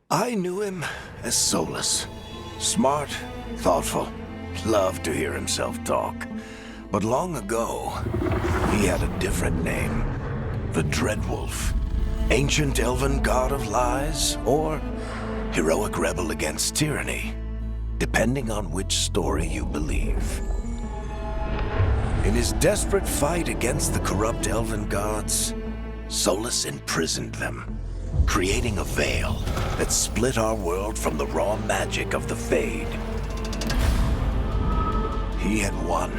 I knew him as Solus. Smart, thoughtful, loved to hear himself talk. But long ago, he had a different name. The Dreadwolf. Ancient elven god of lies, or heroic rebel against tyranny, depending on which story you believe. In his desperate fight against the corrupt elven gods, Solus imprisoned them, creating a veil that split our world from the raw magic of the Fade. He had won.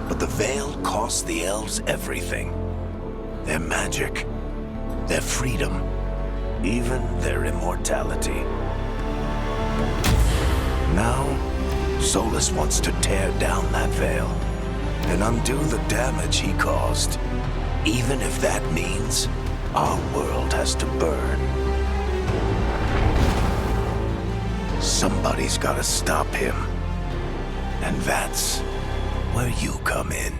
But the veil cost the elves everything. Their magic, their freedom, even their immortality. Now, Solus wants to tear down that veil and undo the damage he caused, even if that means our world has to burn. Somebody's gotta stop him. And that's where you come in.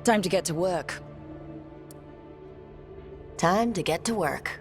Time to get to work. Time to get to work.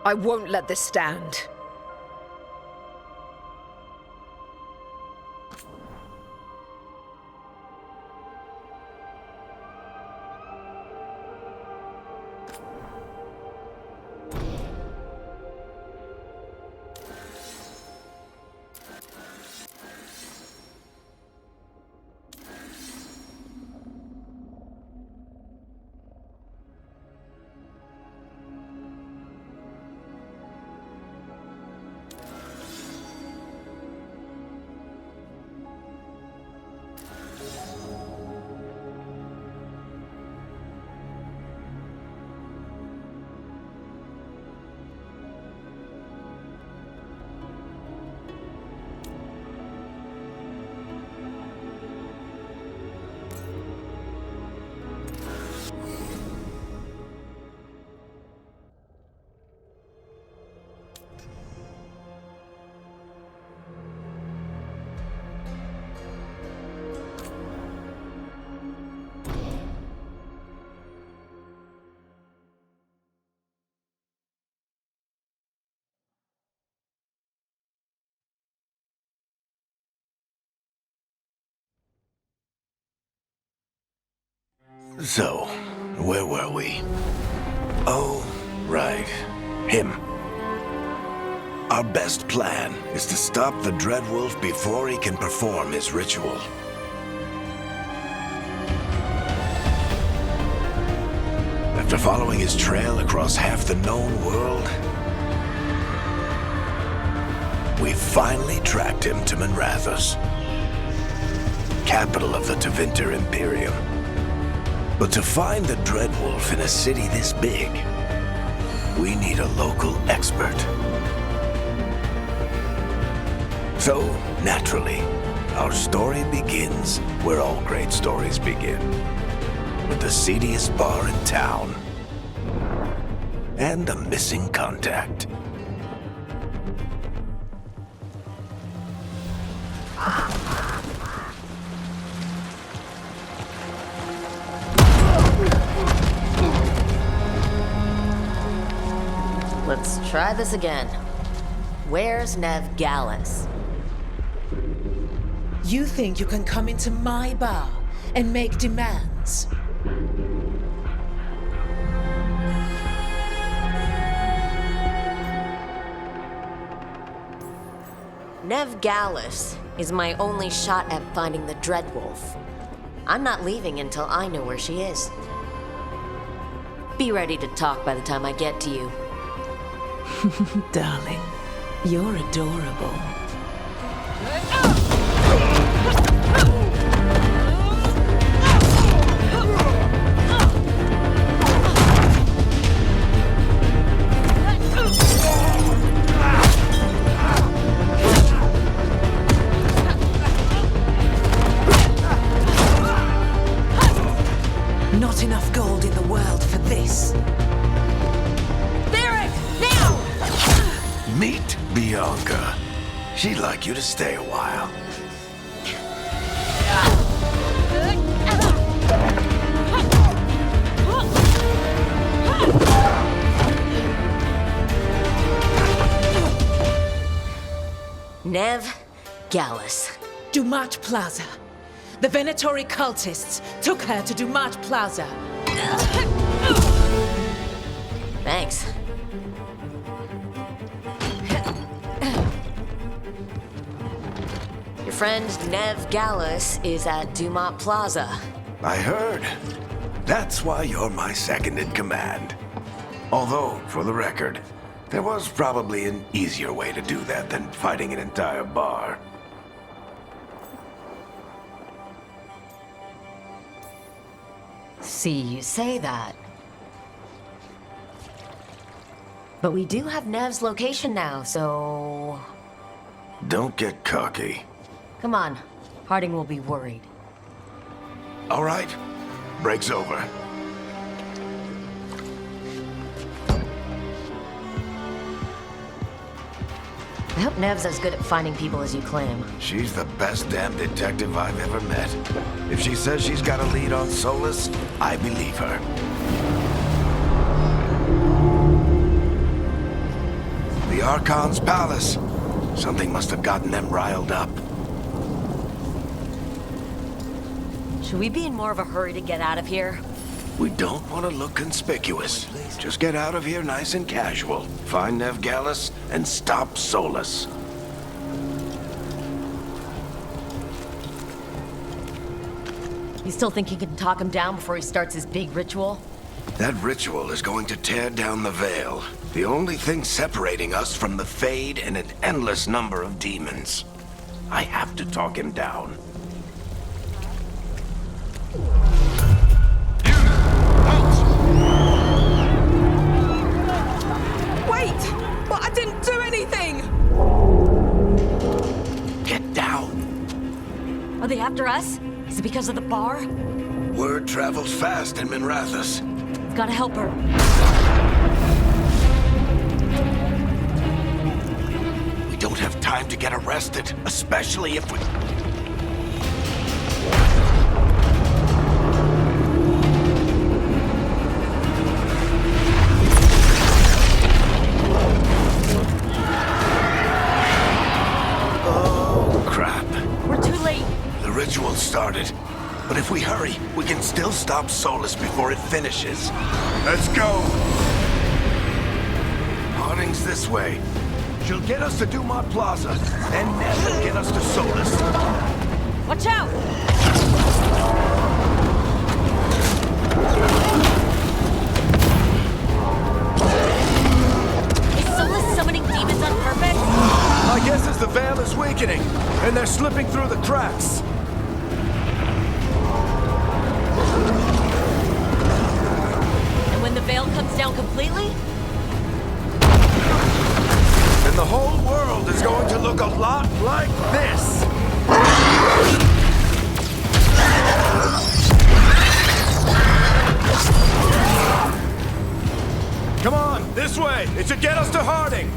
I won't let this stand. So, where were we? Oh, right. Him. Our best plan is to stop the Dreadwolf before he can perform his ritual. After following his trail across half the known world, we finally tracked him to Minrathous, capital of the Tevinter Imperium. But to find the Dreadwolf in a city this big, we need a local expert. So, naturally, our story begins where all great stories begin, with the seediest bar in town and a missing contact. Let's try this again. Where's Nev Gallus? You think you can come into my bar and make demands? Nev Gallus is my only shot at finding the Dreadwolf. I'm not leaving until I know where she is. Be ready to talk by the time I get to you. Darling, you're adorable. Not enough gold in the world for this. Meet Bianca. She'd like you to stay a while. Nev Gallus. Dumat Plaza. The Venatori cultists took her to Dumat Plaza. Thanks. Your friend Nev Gallus is at Dumat Plaza. I heard. That's why you're my second in command. Although, for the record, there was probably an easier way to do that than fighting an entire bar. See, you say that. But we do have Nev's location now, so... Don't get cocky. Come on. Harding will be worried. All right. Break's over. I hope Nev's as good at finding people as you claim. She's the best damn detective I've ever met. If she says she's got a lead on Solus, I believe her. The Archon's palace. Something must have gotten them riled up. Should we be in more of a hurry to get out of here? We don't want to look conspicuous. Just get out of here nice and casual. Find Nev Gallus and stop Solus. You still think you can talk him down before he starts his big ritual? That ritual is going to tear down the veil. The only thing separating us from the Fade and an endless number of demons. I have to talk him down. Wait! But I didn't do anything! Get down. Are they after us? Is it because of the bar? Word travels fast in Minrathous. Gotta help her. We don't have time to get arrested, especially if we... Oh, crap. We're too late. The ritual started. But if we hurry, we can still stop Solus before it finishes. Let's go! Harding's this way. She'll get us to Dumat Plaza, and Nev will get us to Solus. Watch out! Is Solus summoning demons on purpose? I guess it's weakening, and they're slipping through the cracks. And when the veil comes down completely? And the whole world is going to look a lot like this. Come on, this way! It should get us to Harding!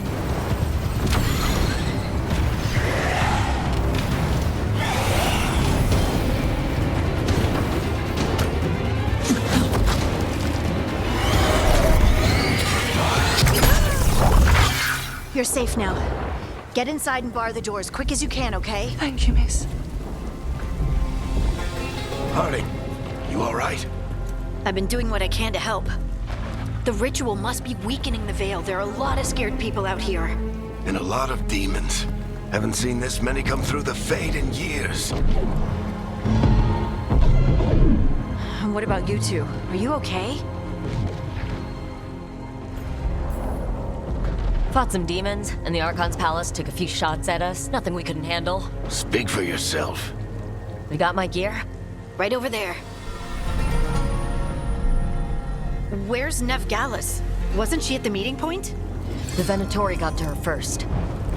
You're safe now. Get inside and bar the door as quick as you can, okay? Thank you, miss. Harding, you all right? I've been doing what I can to help. The ritual must be weakening the Veil. There are a lot of scared people out here. And a lot of demons. Haven't seen this many come through the Fade in years. And what about you two? Are you okay? Fought some demons, and the Archon's palace took a few shots at us. Nothing we couldn't handle. Speak for yourself. We got my gear. Right over there. Where's Nev Gallus? Wasn't she at the meeting point? The Venatori got to her first.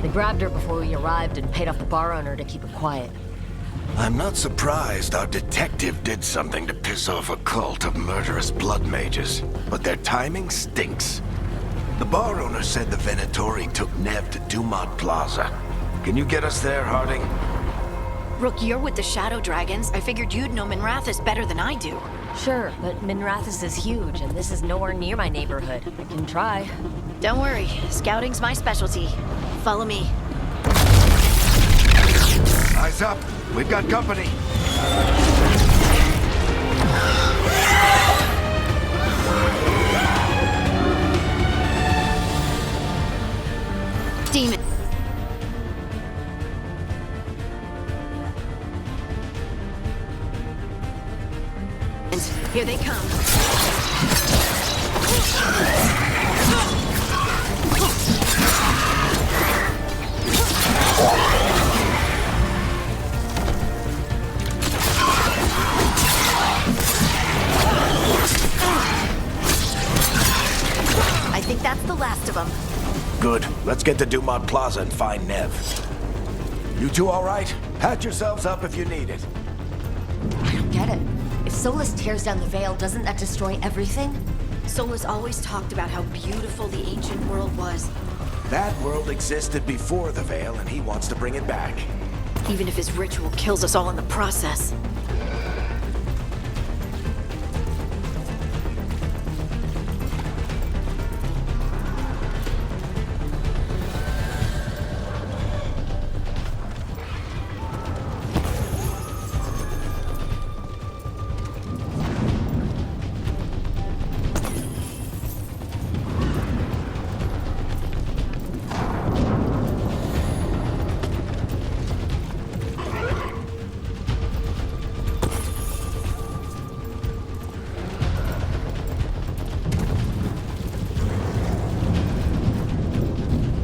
They grabbed her before we arrived and paid off the bar owner to keep her quiet. I'm not surprised our detective did something to piss off a cult of murderous blood mages, but their timing stinks. The bar owner said the Venatori took Nev to Dumont Plaza. Can you get us there, Harding? Rook, you're with the Shadow Dragons. I figured you'd know Minrathous better than I do. Sure, but Minrathous is huge, and this is nowhere near my neighborhood. I can try. Don't worry, scouting's my specialty. Follow me. Eyes up! We've got company! Demon. Here they come. I think that's the last of them. Good. Let's get to Dumont Plaza and find Nev. You two all right? Pat yourselves up if you need it. I don't get it. If Solus tears down the Veil, doesn't that destroy everything? Solus always talked about how beautiful the ancient world was. That world existed before the Veil, and he wants to bring it back. Even if his ritual kills us all in the process.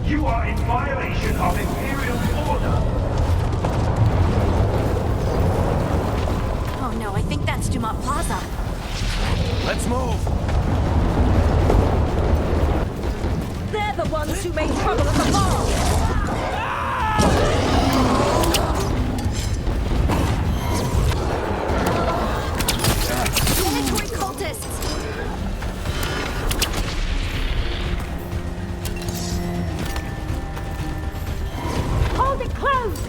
You are in violation of Imperial order. Oh no, I think that's Dumont Plaza. Let's move! They're the ones who made trouble at the bar! Predatory cultists! Hold it close!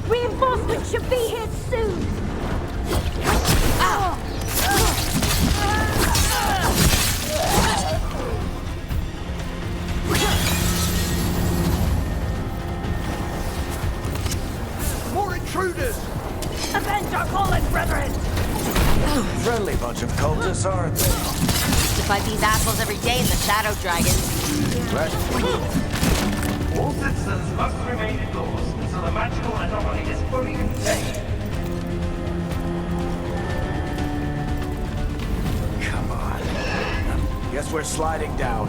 Reinforcements should be here soon! More intruders! Avenge our fallen brethren! Friendly bunch of cultists, aren't they? To fight these assholes every day in the Shadow Dragons. Right? All citizens must remain indoors until the magical anomaly is fully contained. Come on. Guess we're sliding down.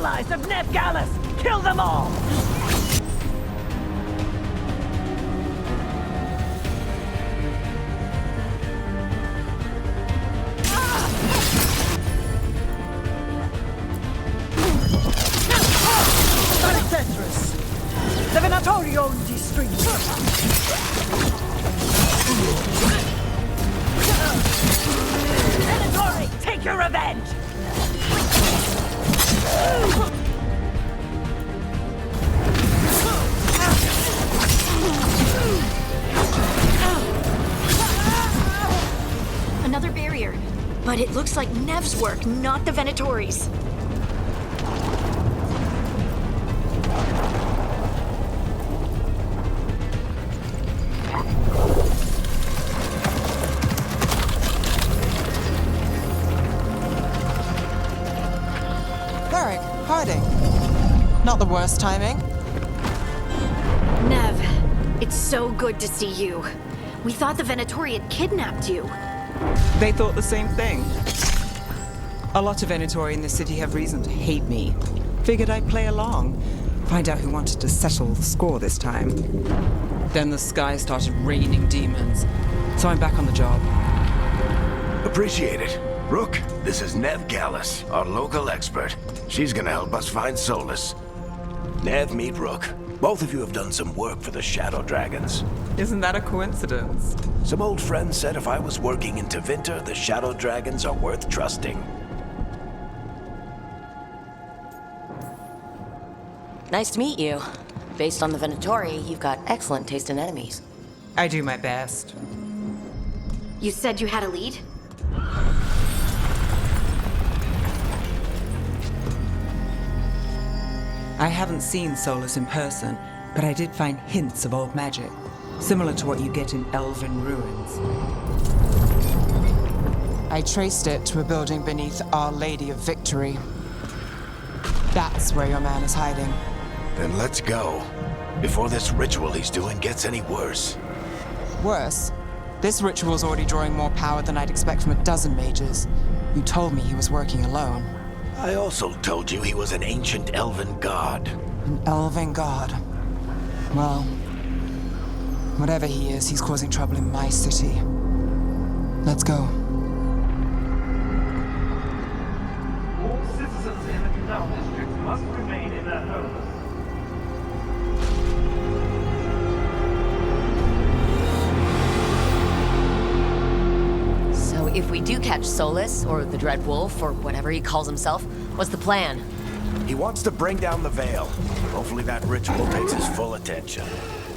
allies of Nev Gallus! Kill them all! Tetris! The Venatorio Street! Venatori, take your revenge! Another barrier. But it looks like Nev's work, not the Venatori's. Not the worst timing. Nev, it's so good to see you. We thought the Venatori had kidnapped you. They thought the same thing. A lot of Venatori in this city have reason to hate me. Figured I'd play along. Find out who wanted to settle the score this time. Then the sky started raining demons. So I'm back on the job. Appreciate it. Rook, this is Nev Gallus, our local expert. She's gonna help us find Solus. Nev, meet Rook. Both of you have done some work for the Shadow Dragons. Isn't that a coincidence? Some old friends said if I was working in Tevinter, the Shadow Dragons are worth trusting. Nice to meet you. Based on the Venatori, you've got excellent taste in enemies. I do my best. You said you had a lead? I haven't seen Solus in person, but I did find hints of old magic, similar to what you get in elven ruins. I traced it to a building beneath Our Lady of Victory. That's where your man is hiding. Then let's go, before this ritual he's doing gets any worse. Worse, this ritual's already drawing more power than I'd expect from a dozen mages. You told me he was working alone. I also told you he was an ancient elven god. An elven god. Well, whatever he is, he's causing trouble in my city. Let's go. All citizens in the Canal District must remain in their homes. So if we do catch Solus, or the Dread Wolf, or whatever he calls himself, what's the plan? He wants to bring down the Veil. Hopefully that ritual takes his full attention.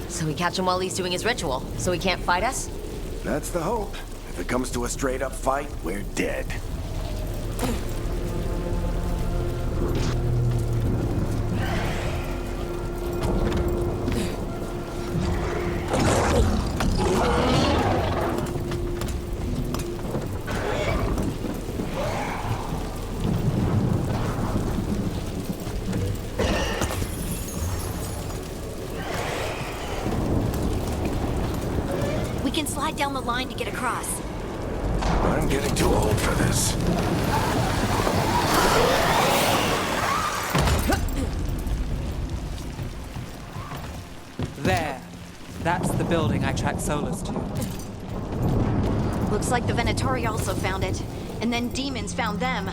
So we catch him while he's doing his ritual, so he can't fight us? That's the hope. If it comes to a straight-up fight, we're dead. We can slide down the line to get across. I'm getting too old for this. There. That's the building I tracked Solus to. Looks like the Venatori also found it, and then demons found them.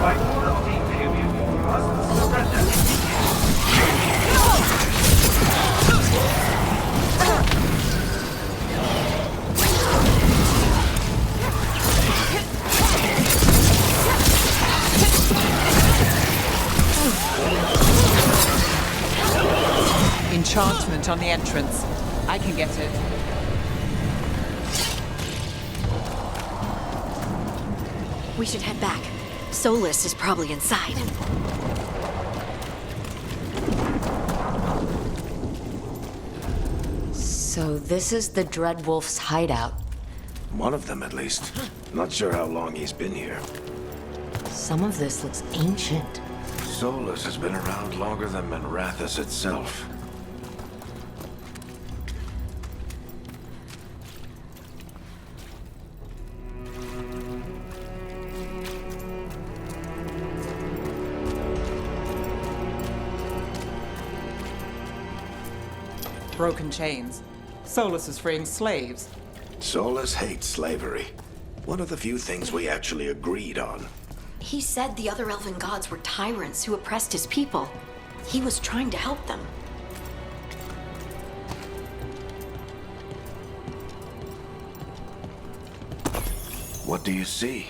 By order of the Imperium, you must surrender. Enchantment on the entrance. I can get it. We should head back. Solus is probably inside. So this is the Dreadwolf's hideout. One of them, at least. Not sure how long he's been here. Some of this looks ancient. Solus has been around longer than Manrathus itself. Broken chains. Solus is freeing slaves. Solus hates slavery. One of the few things we actually agreed on. He said the other elven gods were tyrants who oppressed his people. He was trying to help them. What do you see?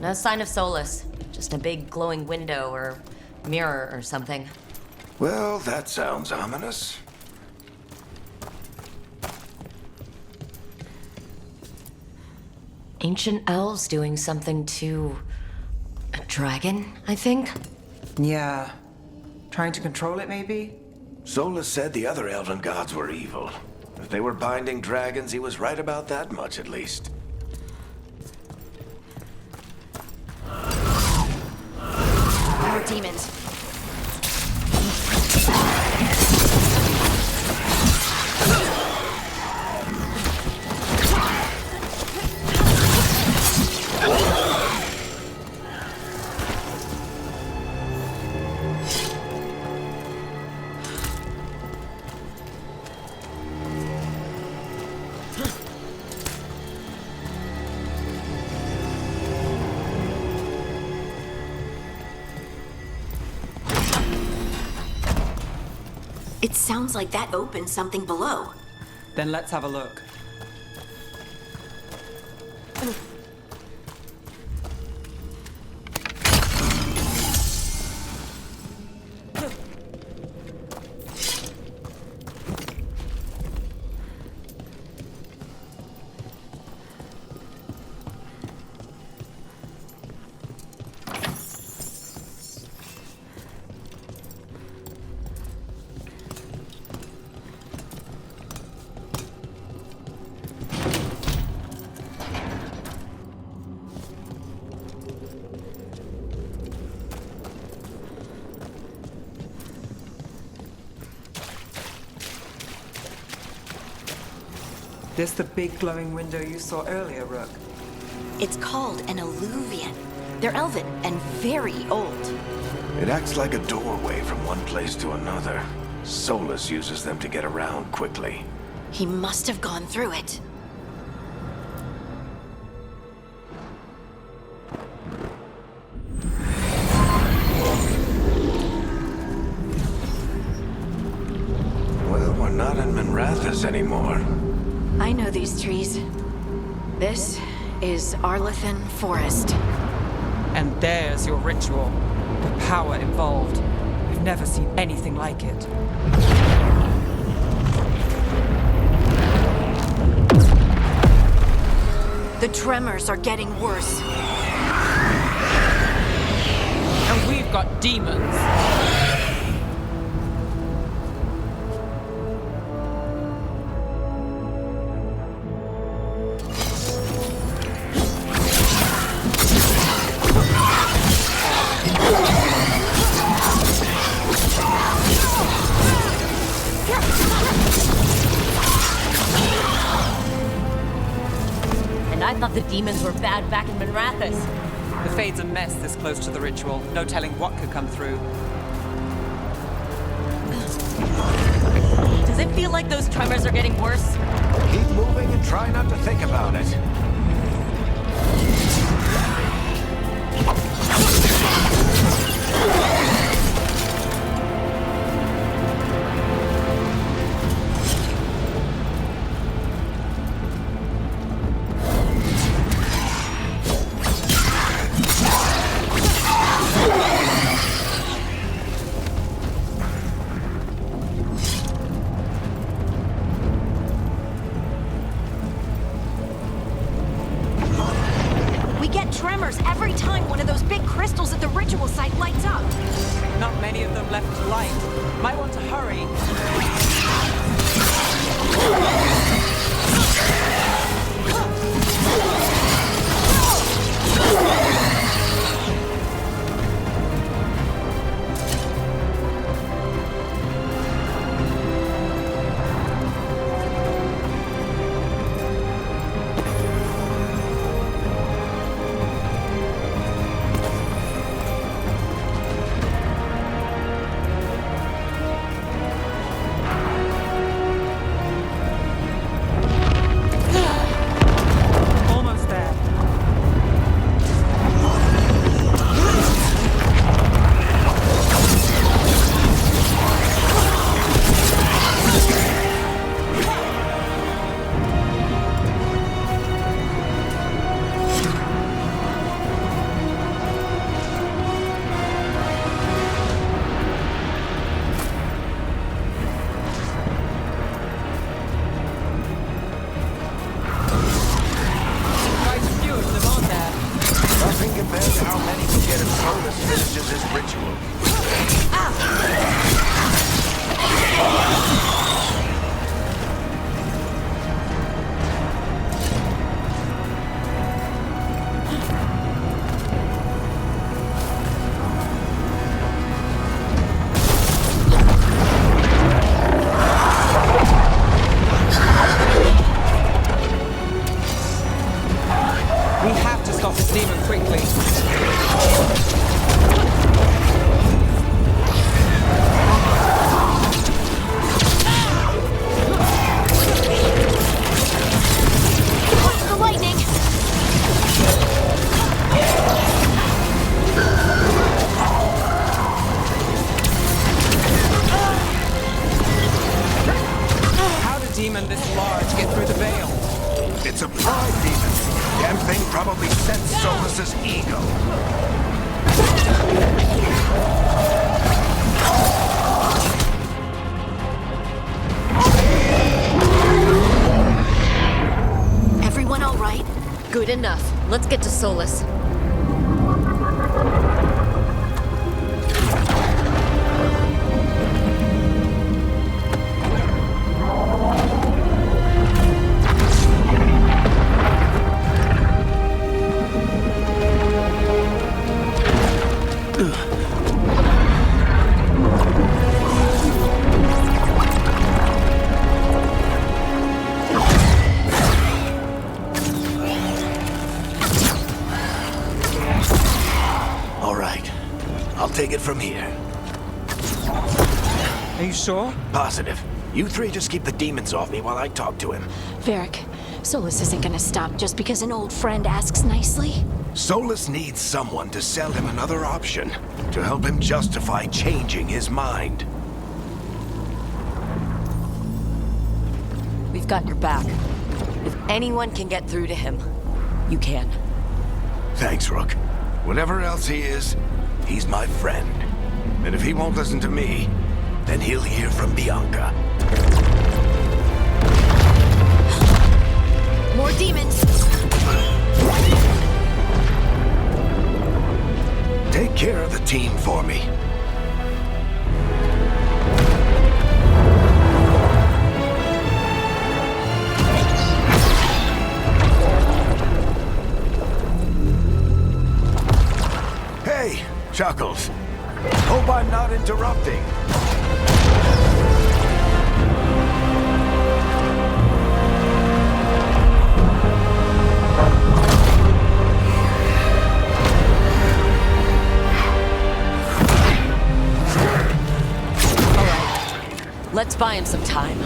No sign of Solus. Just a big glowing window or mirror or something. Well, that sounds ominous. Ancient elves doing something to a dragon, I think? Yeah. Trying to control it, maybe? Solus said the other elven gods were evil. If they were binding dragons, he was right about that much, at least. More demons. It sounds like that opened something below. Then let's have a look. This the big glowing window you saw earlier, Rook? It's called an alluvian. They're elven and very old. It acts like a doorway from one place to another. Solus uses them to get around quickly. He must have gone through it. Well, we're not in Manrathus anymore. I know these trees. This is Arlethan Forest. And there's your ritual. The power involved. We've never seen anything like it. The tremors are getting worse. And we've got demons. And I thought the demons were bad back in Manrathus. The Fade's a mess this close to the ritual. No telling what could come through. Does it feel like those tremors are getting worse? Keep moving and try not to think about it. tremors every time one of those big crystals at the ritual site lights up. Not many of them left to light. Might want to hurry. Almost there. Quite a few of them on there. Nothing compared to how many can get if Solus finishes his ritual. We have to stop this demon quickly. Watch the lightning! How did a demon this large get through the veil? It's a pride demon. Damn thing probably sensed Solus's ego. Everyone all right? Good enough. Let's get to Solus. All right. I'll take it from here. Are you sure? Positive. You three just keep the demons off me while I talk to him. Varric, Solus isn't gonna stop just because an old friend asks nicely. Solus needs someone to sell him another option, to help him justify changing his mind. We've got your back. If anyone can get through to him, you can. Thanks, Rook. Whatever else he is, he's my friend. And if he won't listen to me, then he'll hear from Bianca. More demons! Take care of the team for me. Hey, Chuckles. Hope I'm not interrupting. Let's buy him some time.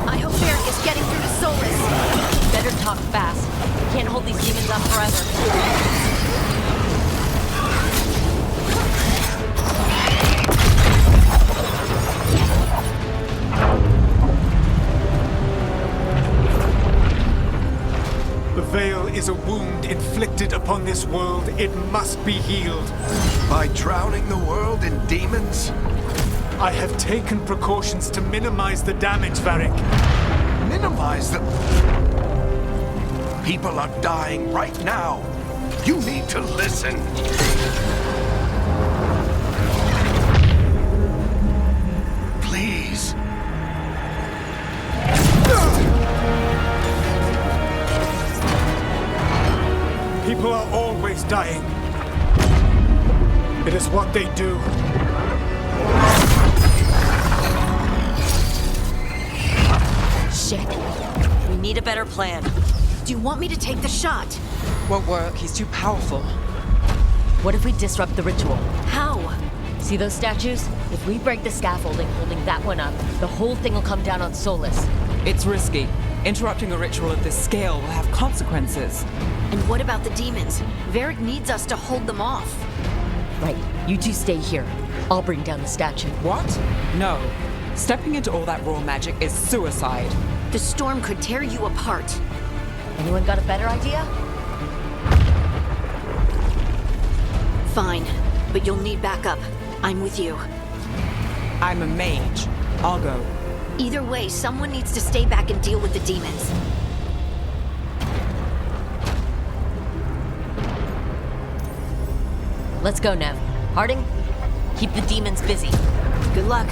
I hope Varric is getting through to Solus. Better talk fast. Can't hold these demons up forever. The veil is a wound inflicted upon this world. It must be healed. By drowning the world in demons? I have taken precautions to minimize the damage, Varric. Minimize the... People are dying right now. You need to listen. Please. People are always dying. It is what they do. Shit. We need a better plan. Do you want me to take the shot? Won't work, he's too powerful. What if we disrupt the ritual? How? See those statues? If we break the scaffolding holding that one up, the whole thing will come down on Solus. It's risky. Interrupting a ritual of this scale will have consequences. And what about the demons? Varric needs us to hold them off. Right, you two stay here. I'll bring down the statue. What? No. Stepping into all that raw magic is suicide. The storm could tear you apart. Anyone got a better idea? Fine, but you'll need backup. I'm with you. I'm a mage. I'll go. Either way, someone needs to stay back and deal with the demons. Let's go, Nev. Harding, keep the demons busy. Good luck.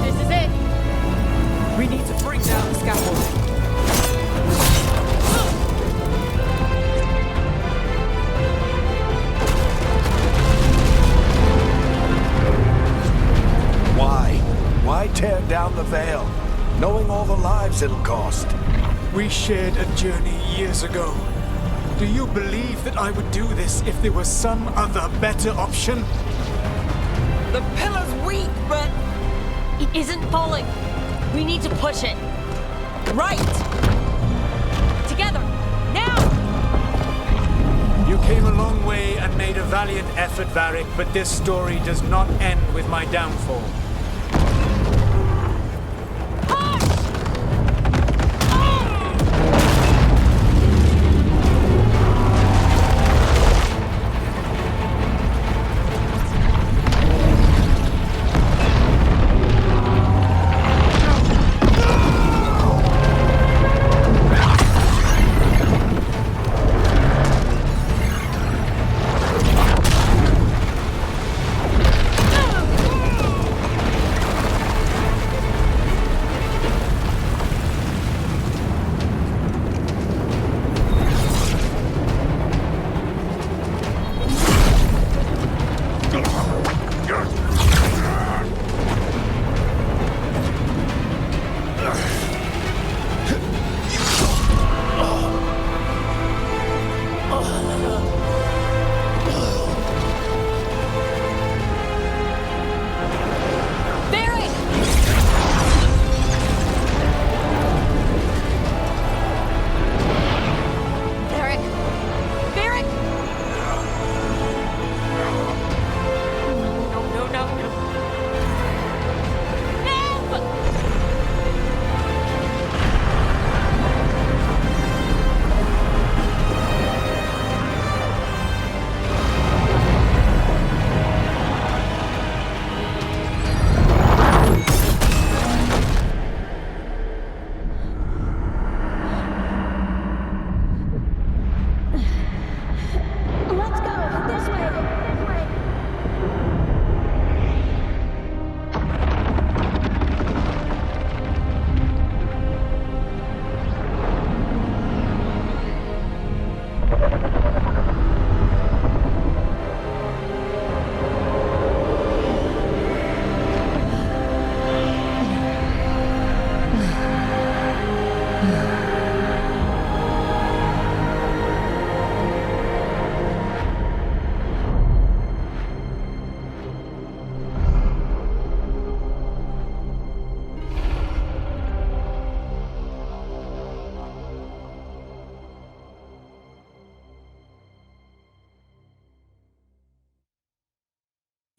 This is it. We need to bring down the scaffolding. Why? Why tear down the veil, knowing all the lives it'll cost? We shared a journey years ago. Do you believe that I would do this if there was some other better option? The pillar's weak, but... It isn't falling. We need to push it. Right! Together. Now! You came a long way and made a valiant effort, Varric, but this story does not end with my downfall.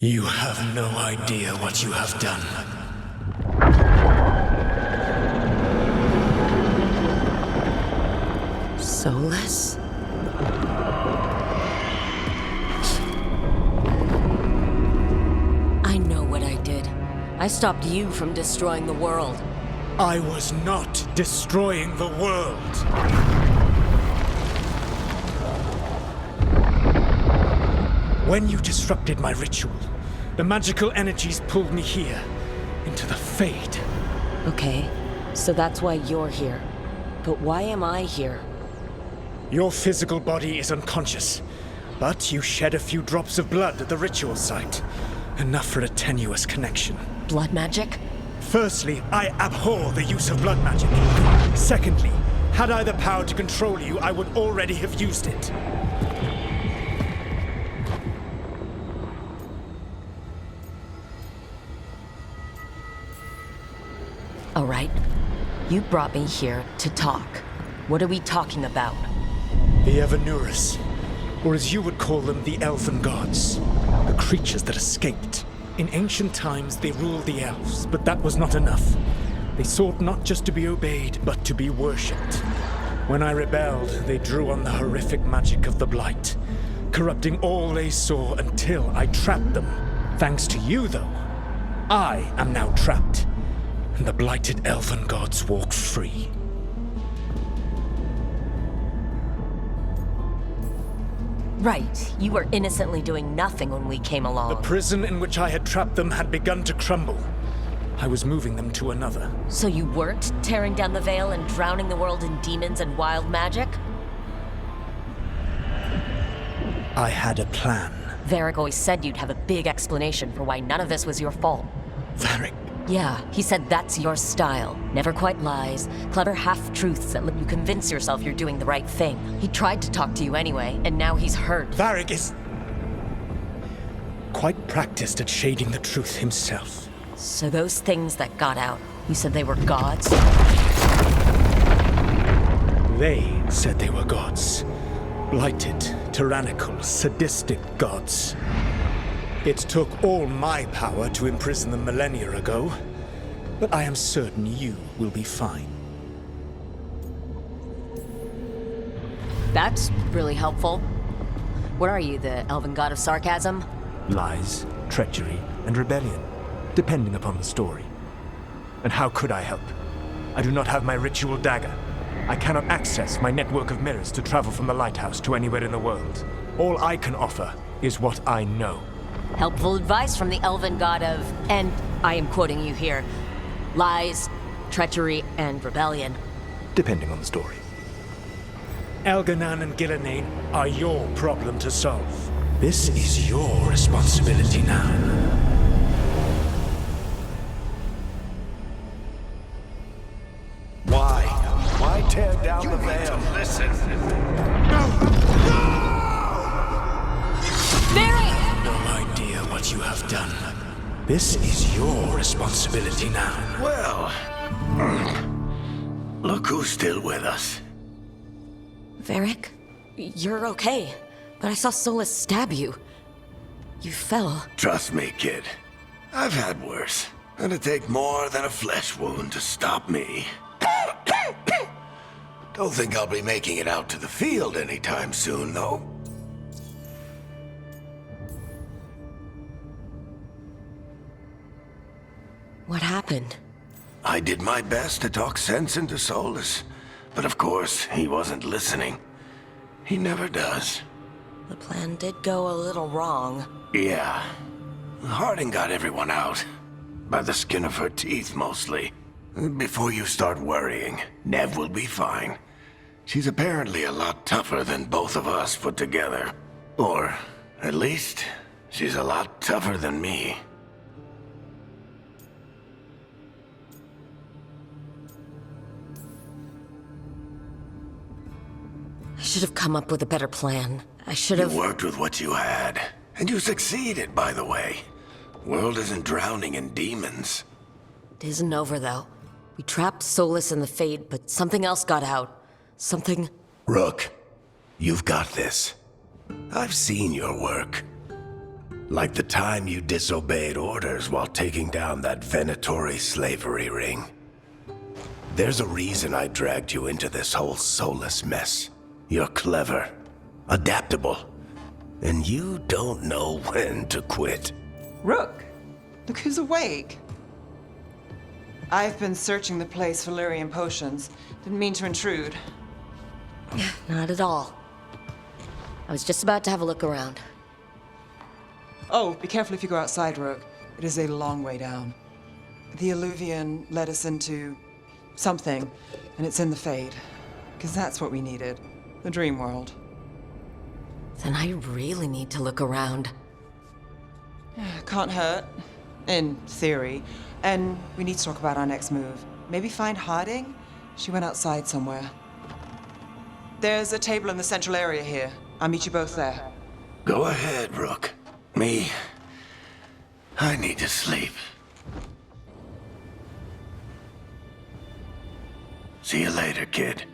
You have no idea what you have done. Soulless? I know what I did. I stopped you from destroying the world. I was not destroying the world. When you disrupted my ritual, the magical energies pulled me here, into the Fade. Okay, so that's why you're here. But why am I here? Your physical body is unconscious, but you shed a few drops of blood at the ritual site. Enough for a tenuous connection. Blood magic? Firstly, I abhor the use of blood magic. Secondly, had I the power to control you, I would already have used it. All right. You brought me here to talk. What are we talking about? The Evanuris, or as you would call them, the Elven Gods. The creatures that escaped. In ancient times, they ruled the elves, but that was not enough. They sought not just to be obeyed, but to be worshipped. When I rebelled, they drew on the horrific magic of the Blight, corrupting all they saw until I trapped them. Thanks to you, though, I am now trapped, and the blighted Elven Gods walk free. Right. You were innocently doing nothing when we came along. The prison in which I had trapped them had begun to crumble. I was moving them to another. So you weren't tearing down the Veil and drowning the world in demons and wild magic? I had a plan. Varric always said you'd have a big explanation for why none of this was your fault. Varric. Yeah, he said that's your style. Never quite lies, clever half-truths that let you convince yourself you're doing the right thing. He tried to talk to you anyway, and now he's hurt. Varric is quite practiced at shading the truth himself. So those things that got out, you said they were gods? They said they were gods. Blighted, tyrannical, sadistic gods. It took all my power to imprison them millennia ago, but I am certain you will be fine. That's really helpful. What are you, the elven god of sarcasm? Lies, treachery, and rebellion, depending upon the story. And how could I help? I do not have my ritual dagger. I cannot access my network of mirrors to travel from the lighthouse to anywhere in the world. All I can offer is what I know. Helpful advice from the elven god of, and I am quoting you here, lies, treachery, and rebellion. Depending on the story. Elganan and Gillenane are your problem to solve. This is your responsibility now. Why tear down the veil? Listen. No idea what you have done. This is your responsibility now. Well, look who's still with us. Varric, you're okay, but I saw Solus stab you. You fell. Trust me, kid. I've had worse. It'd take more than a flesh wound to stop me. Don't think I'll be making it out to the field anytime soon, though. What happened? I did my best to talk sense into Solus, but of course, he wasn't listening. He never does. The plan did go a little wrong. Yeah. Harding got everyone out. By the skin of her teeth, mostly. Before you start worrying, Nev will be fine. She's apparently a lot tougher than both of us put together. Or, at least, she's a lot tougher than me. I should have come up with a better plan. I should have... You worked with what you had. And you succeeded, by the way. World isn't drowning in demons. It isn't over, though. We trapped Solus in the Fade, but something else got out. Something... Rook, you've got this. I've seen your work. Like the time you disobeyed orders while taking down that Venatori slavery ring. There's a reason I dragged you into this whole soulless mess. You're clever, adaptable, and you don't know when to quit. Rook, look who's awake. I've been searching the place for Lyrian potions. Didn't mean to intrude. Not at all. I was just about to have a look around. Oh, be careful if you go outside, Rook. It is a long way down. The Illuvian led us into something, and it's in the Fade. Because that's what we needed. The dream world. Then I really need to look around. Can't hurt. In theory. And we need to talk about our next move. Maybe find Harding? She went outside somewhere. There's a table in the central area here. I'll meet you both there. Go ahead, Rook. Me, I need to sleep. See you later, kid.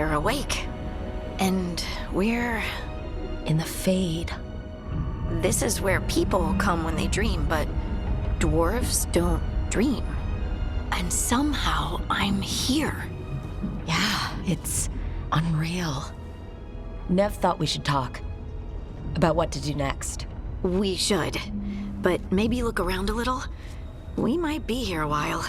are awake. And we're... In the Fade. This is where people come when they dream, but dwarves don't dream. And somehow I'm here. Yeah, it's unreal. Nev thought we should talk about what to do next. We should. But maybe look around a little. We might be here a while.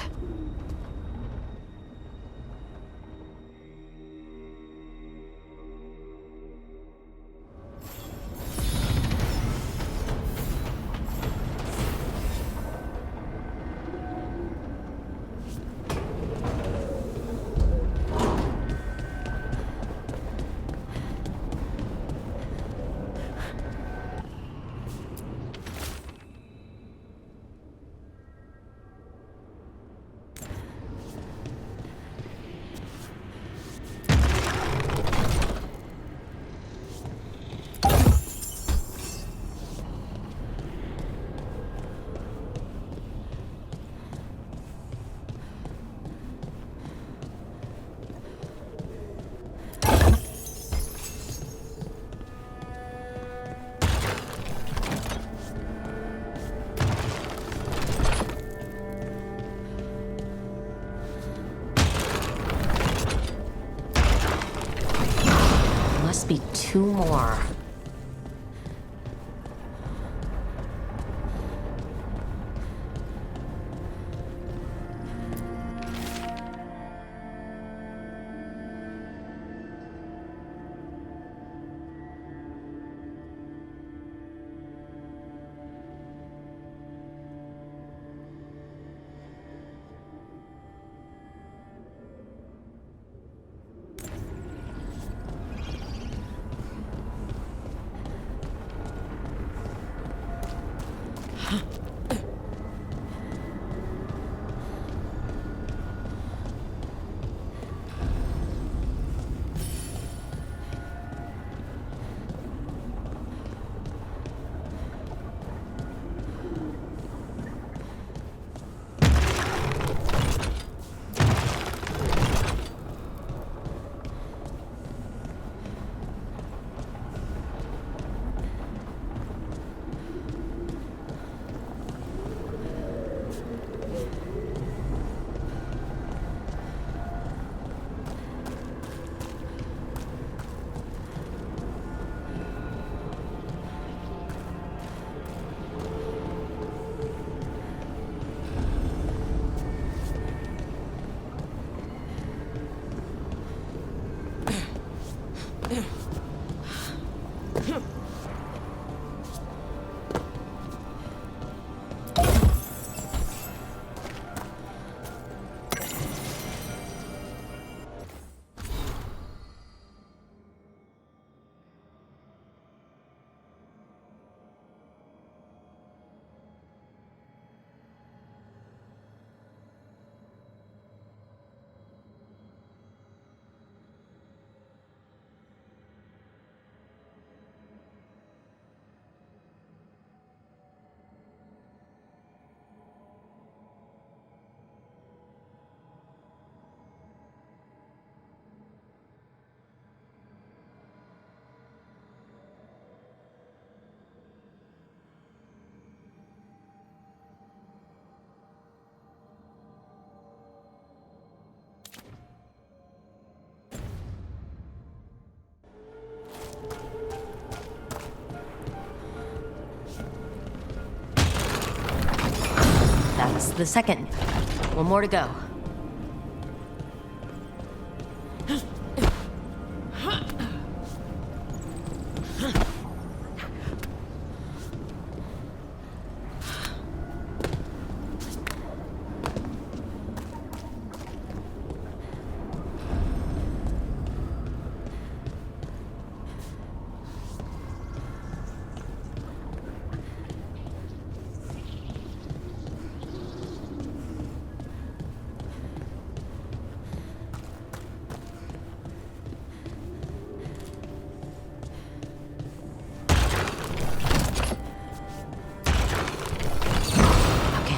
Must be 2 more. That's the second. 1 more to go.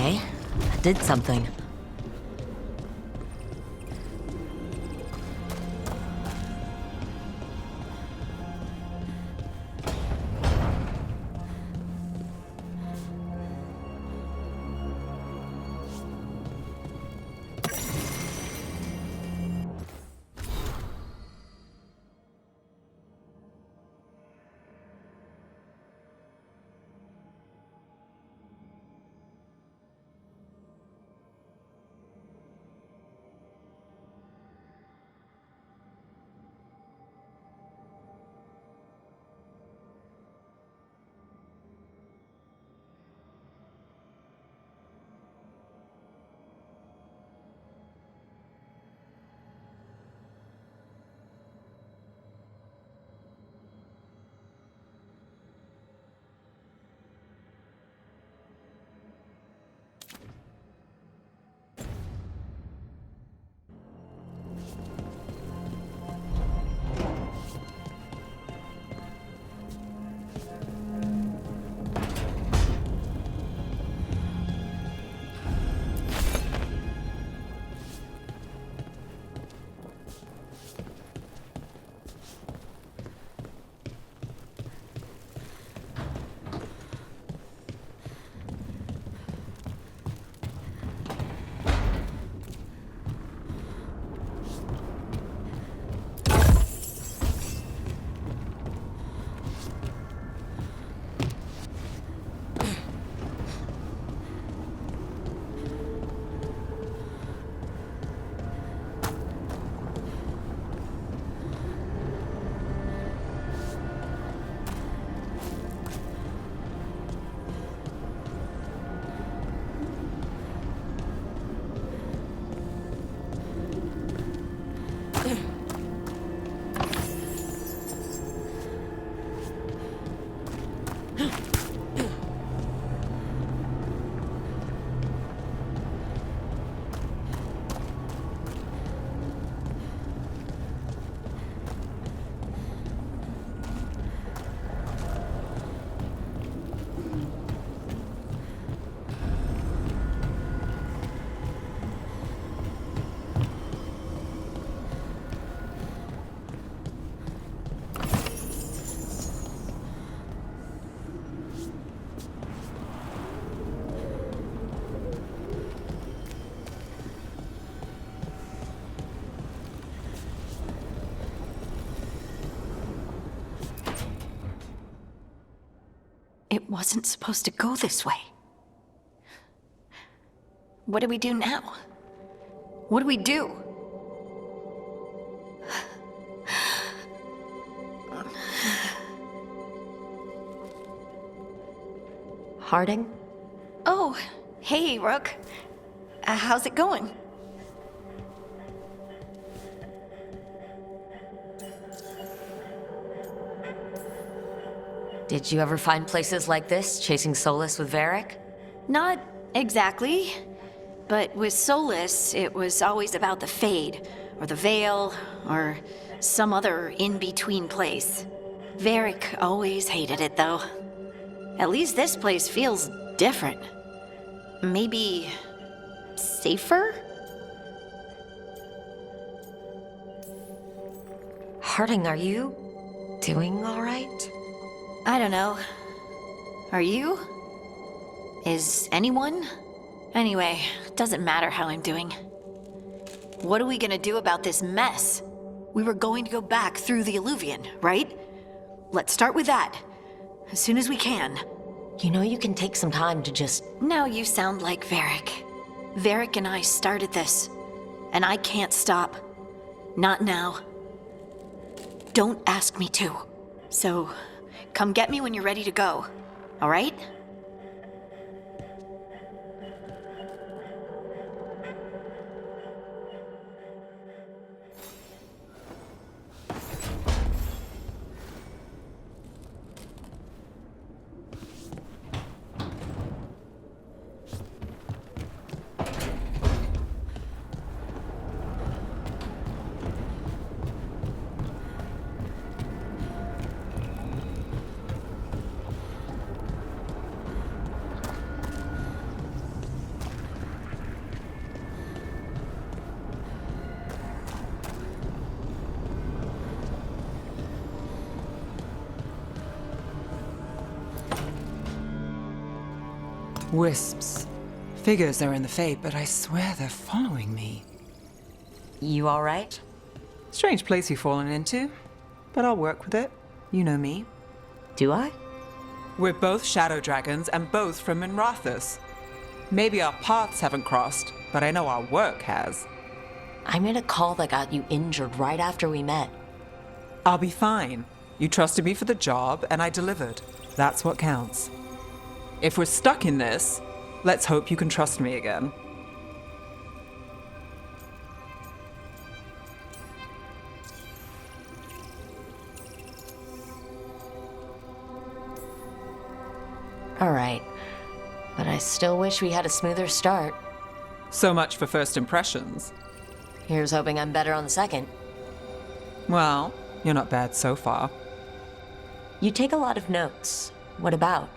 Okay, that did something. It wasn't supposed to go this way. What do we do now? What do we do? Harding? Oh, hey, Rook. How's it going? Did you ever find places like this, chasing Solus with Varric? Not exactly. But with Solus, it was always about the Fade, or the Veil, or some other in-between place. Varric always hated it, though. At least this place feels different. Maybe safer? Harding, are you doing all right? I don't know. Are you? Is anyone? Anyway, doesn't matter how I'm doing. What are we gonna do about this mess? We were going to go back through the Illuvian, right? Let's start with that. As soon as we can. You know you can take some time to just... Now you sound like Varric. Varric and I started this. And I can't stop. Not now. Don't ask me to. So, come get me when you're ready to go. All right? Wisps. Figures are in the Fade, but I swear they're following me. You all right? Strange place you've fallen into, but I'll work with it. You know me. Do I? We're both shadow dragons and both from Minrathous. Maybe our paths haven't crossed, but I know our work has. I made a call that got you injured right after we met. I'll be fine. You trusted me for the job, and I delivered. That's what counts. If we're stuck in this, let's hope you can trust me again. All right. But I still wish we had a smoother start. So much for first impressions. Here's hoping I'm better on the second. Well, you're not bad so far. You take a lot of notes. What about?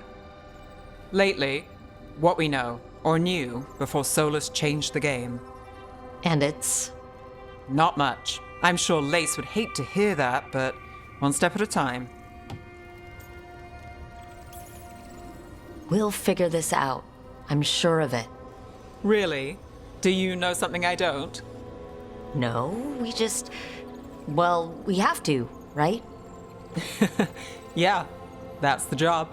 Lately, what we know, or knew, before Solus changed the game. And it's... Not much. I'm sure Lace would hate to hear that, but one step at a time. We'll figure this out. I'm sure of it. Really? Do you know something I don't? No, we just... Well, we have to, right? Yeah, that's the job.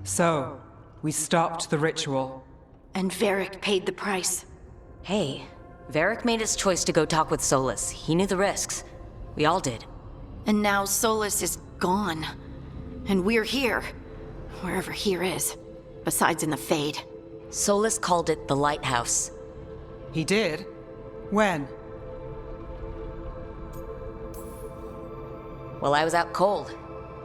So, we stopped the ritual. And Varric paid the price. Hey, Varric made his choice to go talk with Solus. He knew the risks. We all did. And now Solus is gone. And we're here. Wherever here is. Besides in the Fade. Solus called it the Lighthouse. He did? When? Well, I was out cold.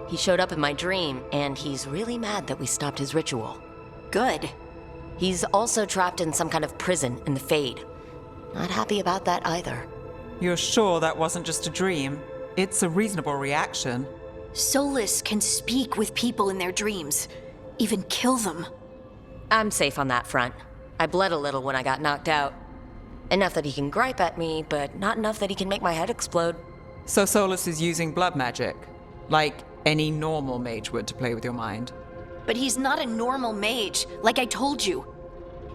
He showed up in my dream, and he's really mad that we stopped his ritual. Good. He's also trapped in some kind of prison in the Fade. Not happy about that either. You're sure that wasn't just a dream? It's a reasonable reaction. Solus can speak with people in their dreams. Even kill them. I'm safe on that front. I bled a little when I got knocked out. Enough that he can gripe at me, but not enough that he can make my head explode. So Solus is using blood magic? Like any normal mage would to play with your mind? But he's not a normal mage, like I told you.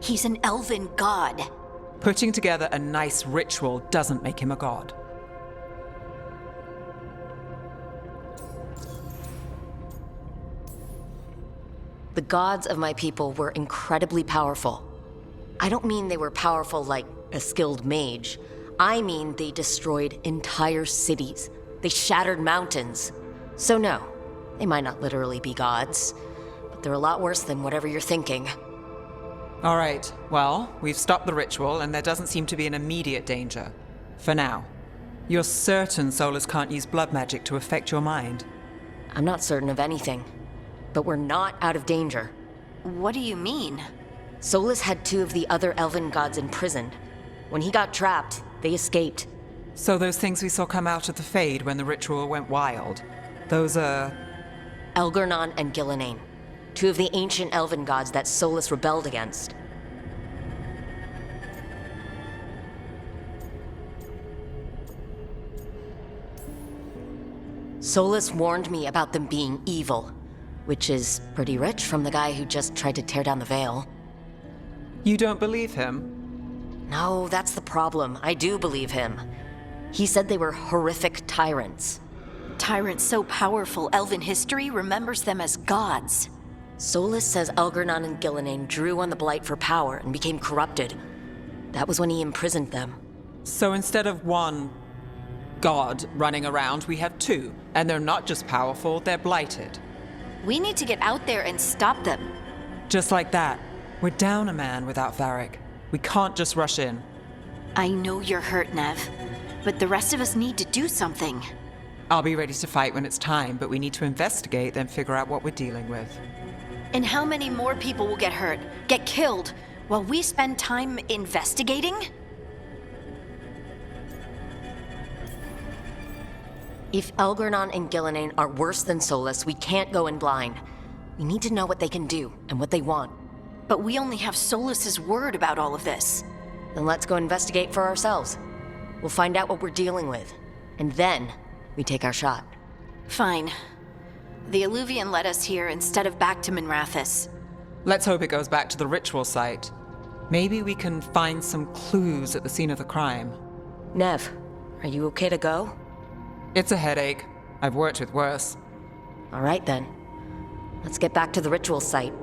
He's an elven god. Putting together a nice ritual doesn't make him a god. The gods of my people were incredibly powerful. I don't mean they were powerful like a skilled mage. I mean they destroyed entire cities. They shattered mountains. So no, they might not literally be gods, but they're a lot worse than whatever you're thinking. All right, well, we've stopped the ritual and there doesn't seem to be an immediate danger. For now. You're certain Solus can't use blood magic to affect your mind? I'm not certain of anything, but we're not out of danger. What do you mean? Solus had 2 of the other elven gods imprisoned. When he got trapped, they escaped. So those things we saw come out of the Fade when the ritual went wild, those are... Elgernon and Gillenane, 2 of the ancient elven gods that Solus rebelled against. Solus warned me about them being evil, which is pretty rich from the guy who just tried to tear down the veil. You don't believe him? No, that's the problem. I do believe him. He said they were horrific tyrants. Tyrants so powerful, elven history remembers them as gods. Solus says Elgernon and Gillenane drew on the Blight for power and became corrupted. That was when he imprisoned them. So instead of one god running around, we have 2. And they're not just powerful, they're blighted. We need to get out there and stop them. Just like that. We're down a man without Varric. We can't just rush in. I know you're hurt, Nev, but the rest of us need to do something. I'll be ready to fight when it's time, but we need to investigate, then figure out what we're dealing with. And how many more people will get hurt, get killed, while we spend time investigating? If Elgernon and Gillenane are worse than Solus, we can't go in blind. We need to know what they can do and what they want. But we only have Solus's word about all of this. Then let's go investigate for ourselves. We'll find out what we're dealing with, and then we take our shot. Fine. The Illuvian led us here instead of back to Minrathous. Let's hope it goes back to the ritual site. Maybe we can find some clues at the scene of the crime. Nev, are you okay to go? It's a headache. I've worked with worse. All right then. Let's get back to the ritual site.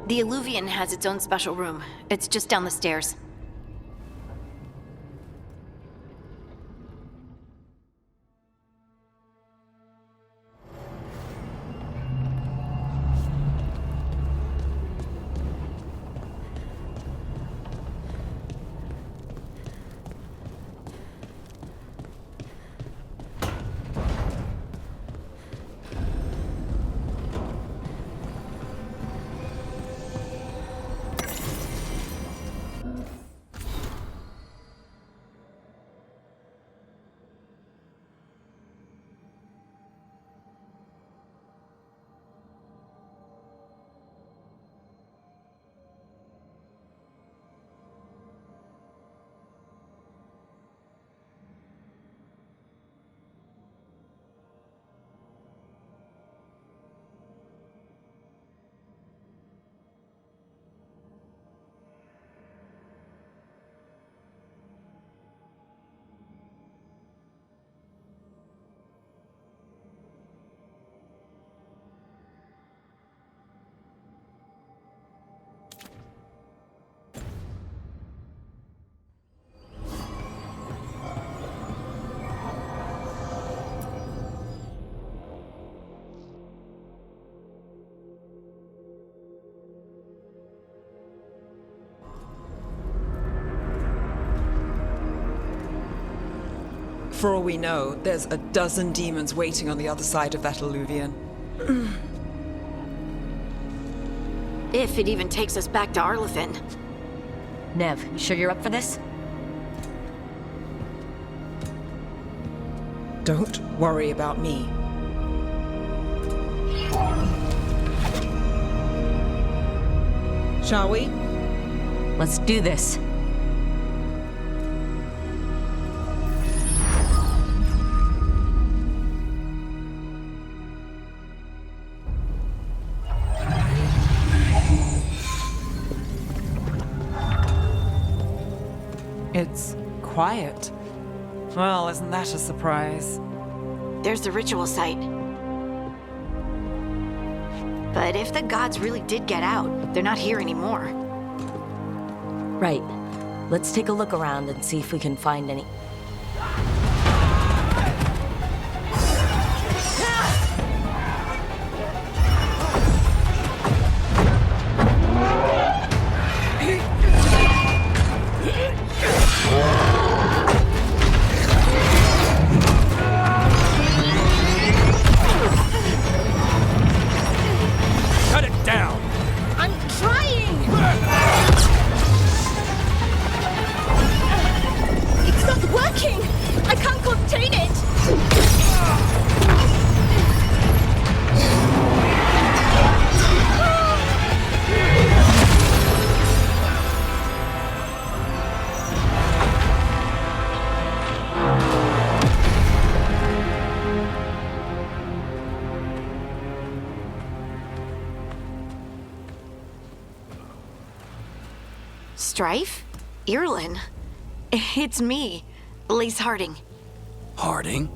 The Illuvian has its own special room. It's just down the stairs. For all we know, there's a dozen demons waiting on the other side of that alluvion. If it even takes us back to Arlethan. Nev, you sure you're up for this? Don't worry about me. Shall we? Let's do this. It's quiet. Well, isn't that a surprise? There's the ritual site. But if the gods really did get out, they're not here anymore. Right. Let's take a look around and see if we can find any... Cut it down! I'm trying! It's not working! I can't contain it! Strife? Irlin? It's me, Lace Harding. Harding?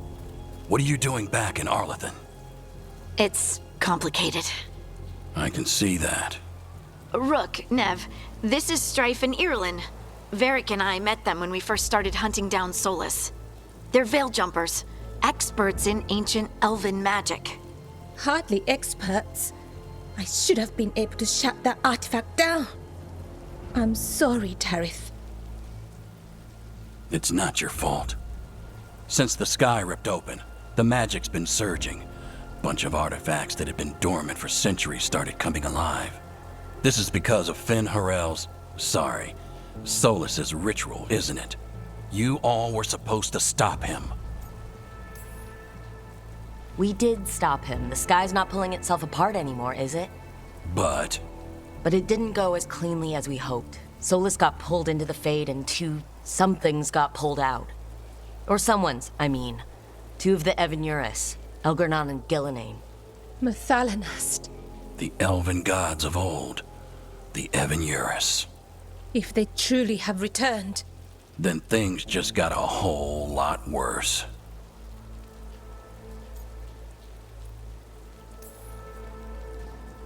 What are you doing back in Arlethan? It's complicated. I can see that. Rook, Nev, this is Strife and Irlin. Varric and I met them when we first started hunting down Solus. They're veil jumpers, experts in ancient elven magic. Hardly experts. I should have been able to shut that artifact down. I'm sorry, Tarith. It's not your fault. Since the sky ripped open, the magic's been surging. Bunch of artifacts that had been dormant for centuries started coming alive. This is because of Finn Harel's... Solus's ritual, isn't it? You all were supposed to stop him. We did stop him. The sky's not pulling itself apart anymore, is it? But But it didn't go as cleanly as we hoped. Solus got pulled into the Fade and somethings got pulled out. Or someone's, I mean. Two of the Evanuris, Elgernon and Gillenane. Mathalanast. the elven gods of old, the Evanuris. If they truly have returned, Then things just got a whole lot worse.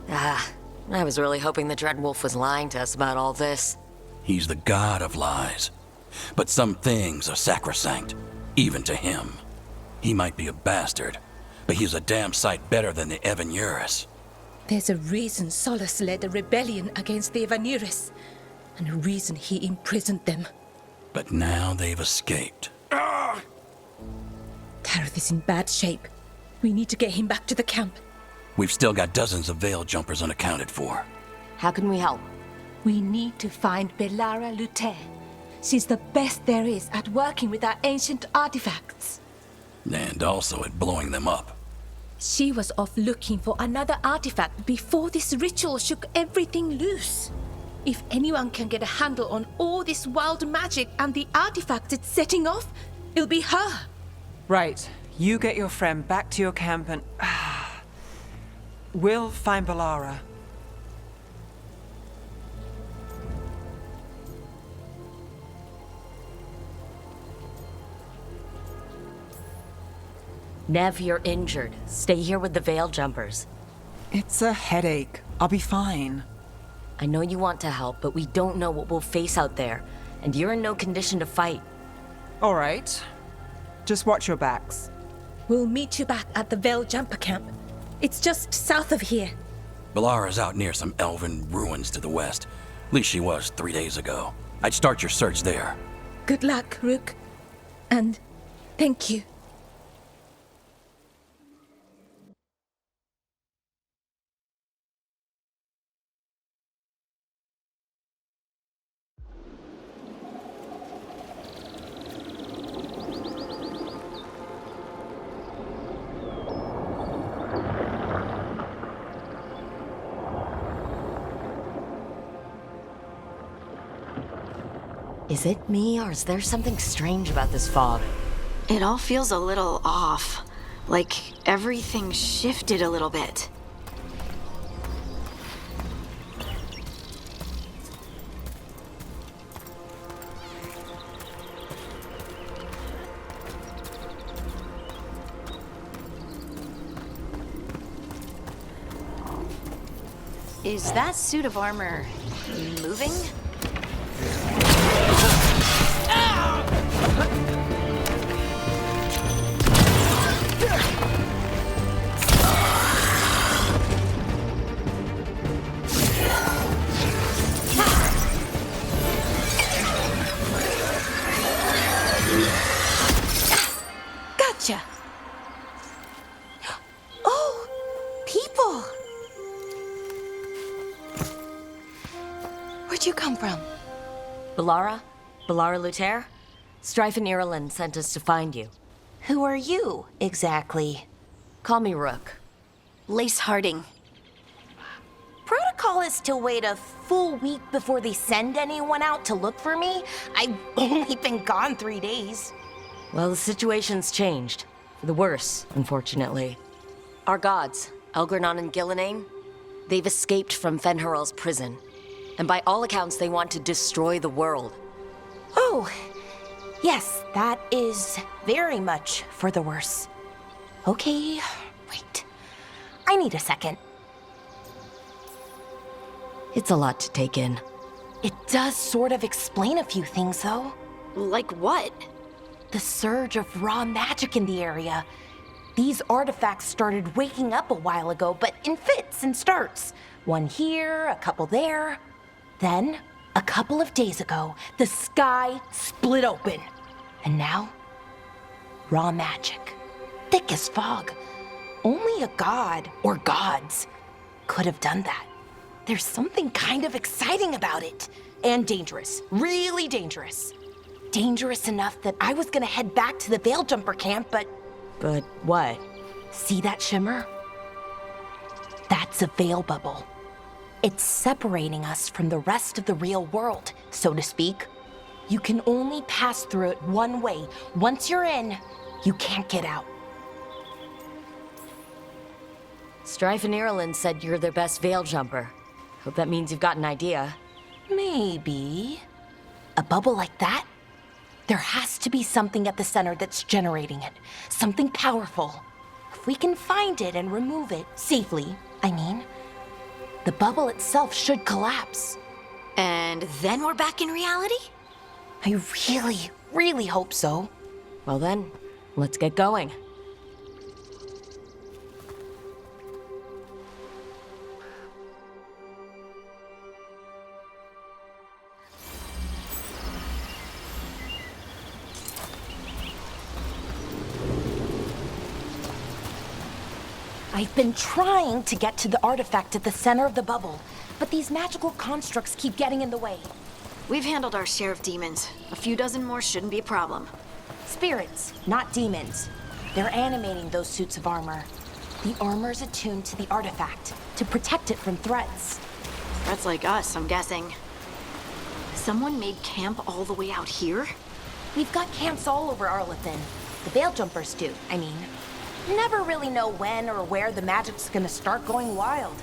I was really hoping the Dreadwolf was lying to us about all this. He's the god of lies. But some things are sacrosanct, even to him. He might be a bastard, but he's a damn sight better than the Evanuris. there's a reason Solus led a rebellion against the Evanuris, and a reason he imprisoned them. But now they've escaped. Tareth is in bad shape. We need to get him back to the camp. We've still got dozens of veil jumpers unaccounted for. How can we help? We need to find Belara Lute. She's the best there is at working with our ancient artifacts. And also at blowing them up. She was off looking for another artifact before this ritual shook everything loose. If anyone can get a handle on all this wild magic and the artifacts it's setting off, it'll be her. Right. You get your friend back to your camp and... we'll find Belara. Nev, you're injured. Stay here with the Veil Jumpers. It's a headache. I'll be fine. I know you want to help, but we don't know what we'll face out there, and you're in no condition to fight. All right. Just watch your backs. We'll meet you back at the Veil Jumper camp. It's just south of here. Belara's out near some elven ruins to the west. At least she was 3 days ago. I'd start your search there. Good luck, Rook. And Thank you. Is it me, or is there something strange about this fog? It all feels a little off. Like everything shifted a little bit. Is that suit of armor moving? Gotcha. Oh, people. Where'd you come from? Balara Luther? Strife and Ireland sent us to find you. Who are you, exactly? Call me Rook. Lace Harding. Protocol is to wait a full week before they send anyone out to look for me. I've only been gone 3 days. Well, the situation's changed. For the worse, unfortunately. Our gods, Elgernon and Gillenane, they've escaped from Fenharal's prison. And by all accounts, they want to destroy the world. Oh, yes, that is very much for the worse. Okay, wait. I need a second. It's a lot to take in. It does sort of explain a few things, though. Like what? The surge of raw magic in the area. These artifacts started waking up a while ago, but in fits and starts. One here, a couple there. Then, a couple of days ago, the sky split open. And now, raw magic. Thick as fog. Only a god, or gods, could have done that. There's something kind of exciting about it. And dangerous. Really dangerous. Dangerous enough that I was gonna head back to the Veilgjumper camp, but... But what? See that shimmer? That's a veil bubble. It's separating us from the rest of the real world, so to speak. You can only pass through it one way. Once you're in, you can't get out. Strife and Ireland said you're their best veil jumper. Hope that means you've got an idea. Maybe. A bubble like that? There has to be something at the center that's generating it. Something powerful. If we can find it and remove it, safely, I mean, the bubble itself should collapse. And then we're back in reality? I really, really hope so. Well then, let's get going. I've been trying to get to the artifact at the center of the bubble, but these magical constructs keep getting in the way. We've handled our share of demons. A few dozen more shouldn't be a problem. Spirits, not demons. They're animating those suits of armor. The armor's attuned to the artifact, to protect it from threats. Threats like us, I'm guessing. Someone made camp all the way out here? We've got camps all over Arlethan. The Veiljumpers do, I mean. Never really know when or where the magic's gonna start going wild.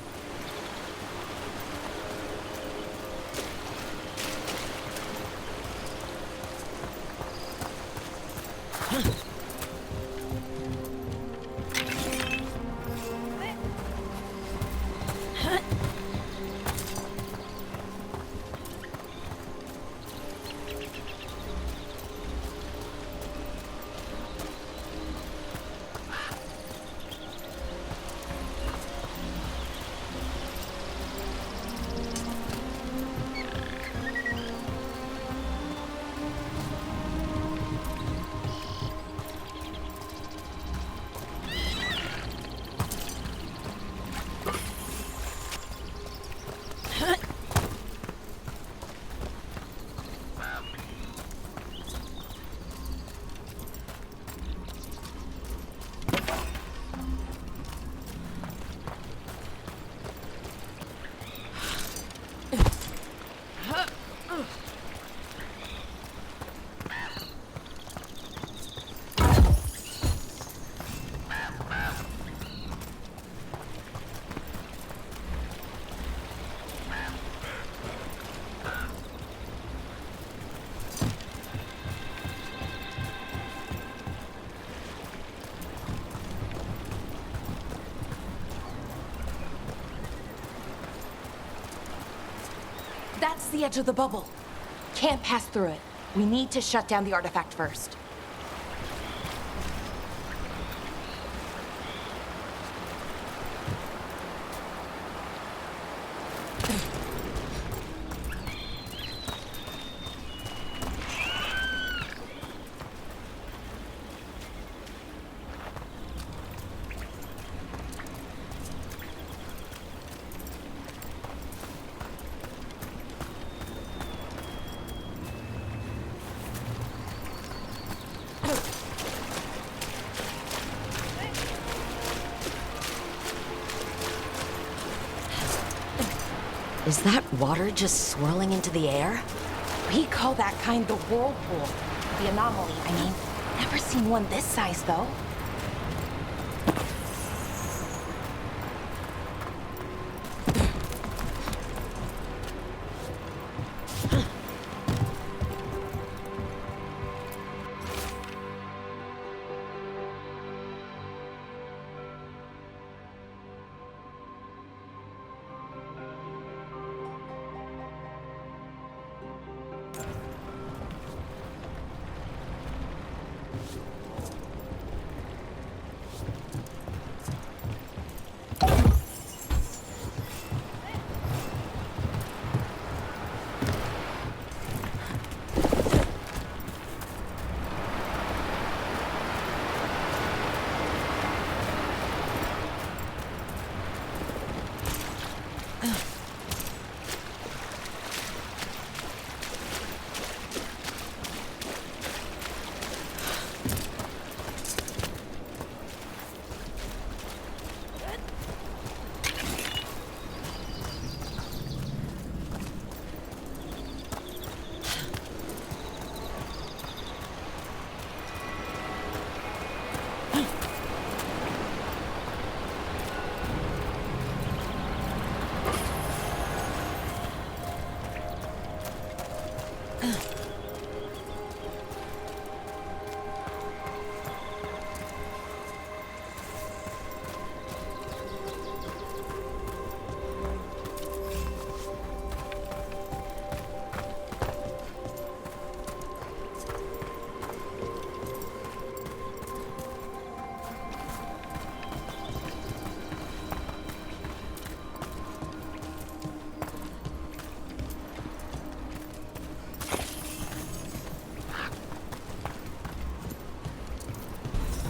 That's the edge of the bubble. Can't pass through it. We need to shut down the artifact first. Is that water just swirling into the air? We call that kind the whirlpool. The anomaly, I mean. Never seen one this size, though.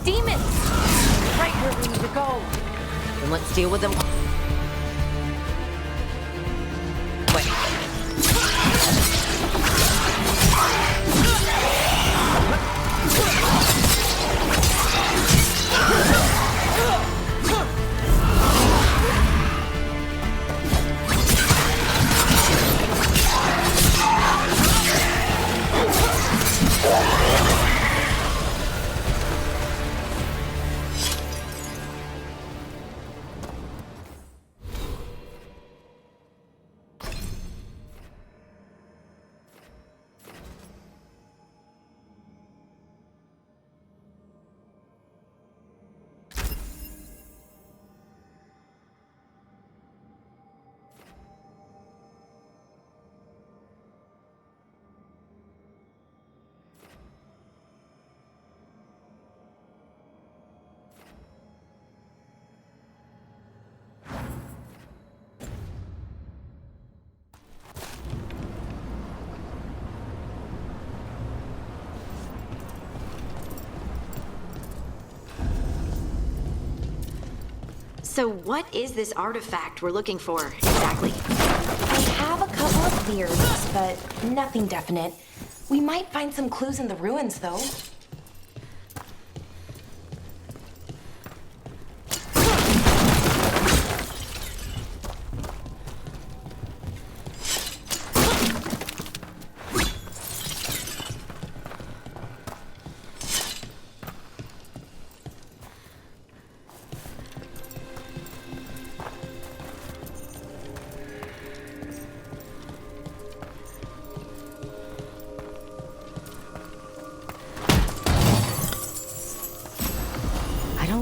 Demons! Right where we need to go. Then let's deal with them. Wait. So what is this artifact we're looking for, exactly? I have a couple of theories, but nothing definite. We might find some clues in the ruins, though.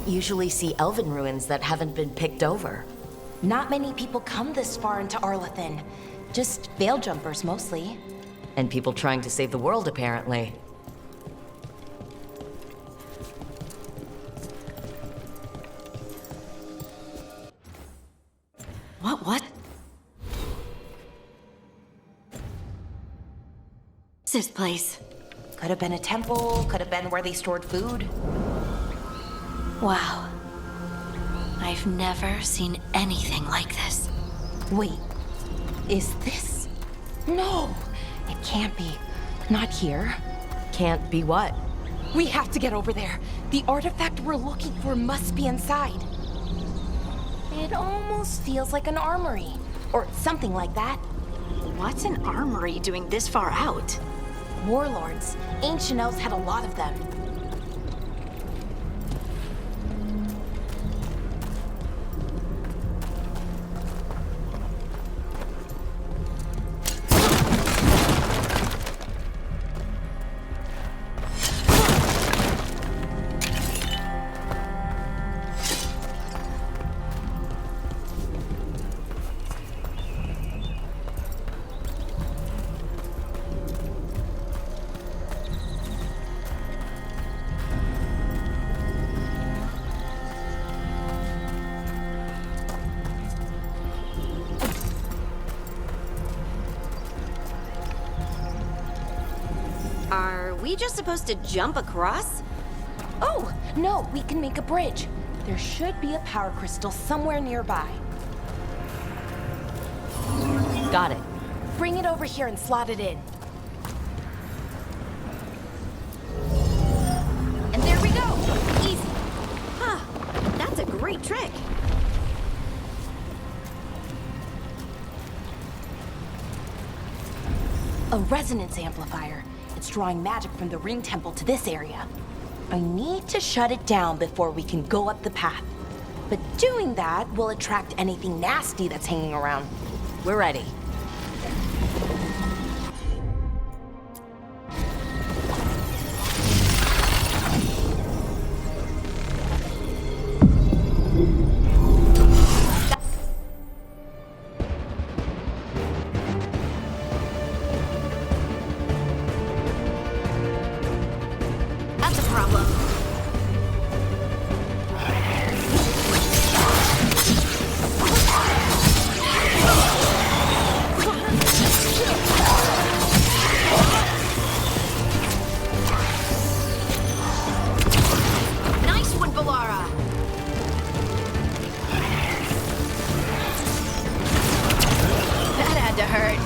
Usually see elven ruins that haven't been picked over. Not many people come this far into Arlathan. Just veil jumpers, mostly. And people trying to save the world, apparently. What? What's this place? Could have been a temple, could have been where they stored food. Wow. I've never seen anything like this. Wait, is this? No, it can't be. Not here. Can't be what? We have to get over there. The artifact we're looking for must be inside. It almost feels like an armory, or something like that. What's an armory doing this far out? Warlords. Ancient elves had a lot of them. Are we just supposed to jump across? Oh, no, we can make a bridge. There should be a power crystal somewhere nearby. Got it. Bring it over here and slot it in. And there we go! Easy. Huh. That's a great trick. A resonance amplifier. It's drawing magic from the ring temple to this area. I need to shut it down before we can go up the path. But doing that will attract anything nasty that's hanging around. We're ready. That's a problem. Nice one, Valara. That had to hurt.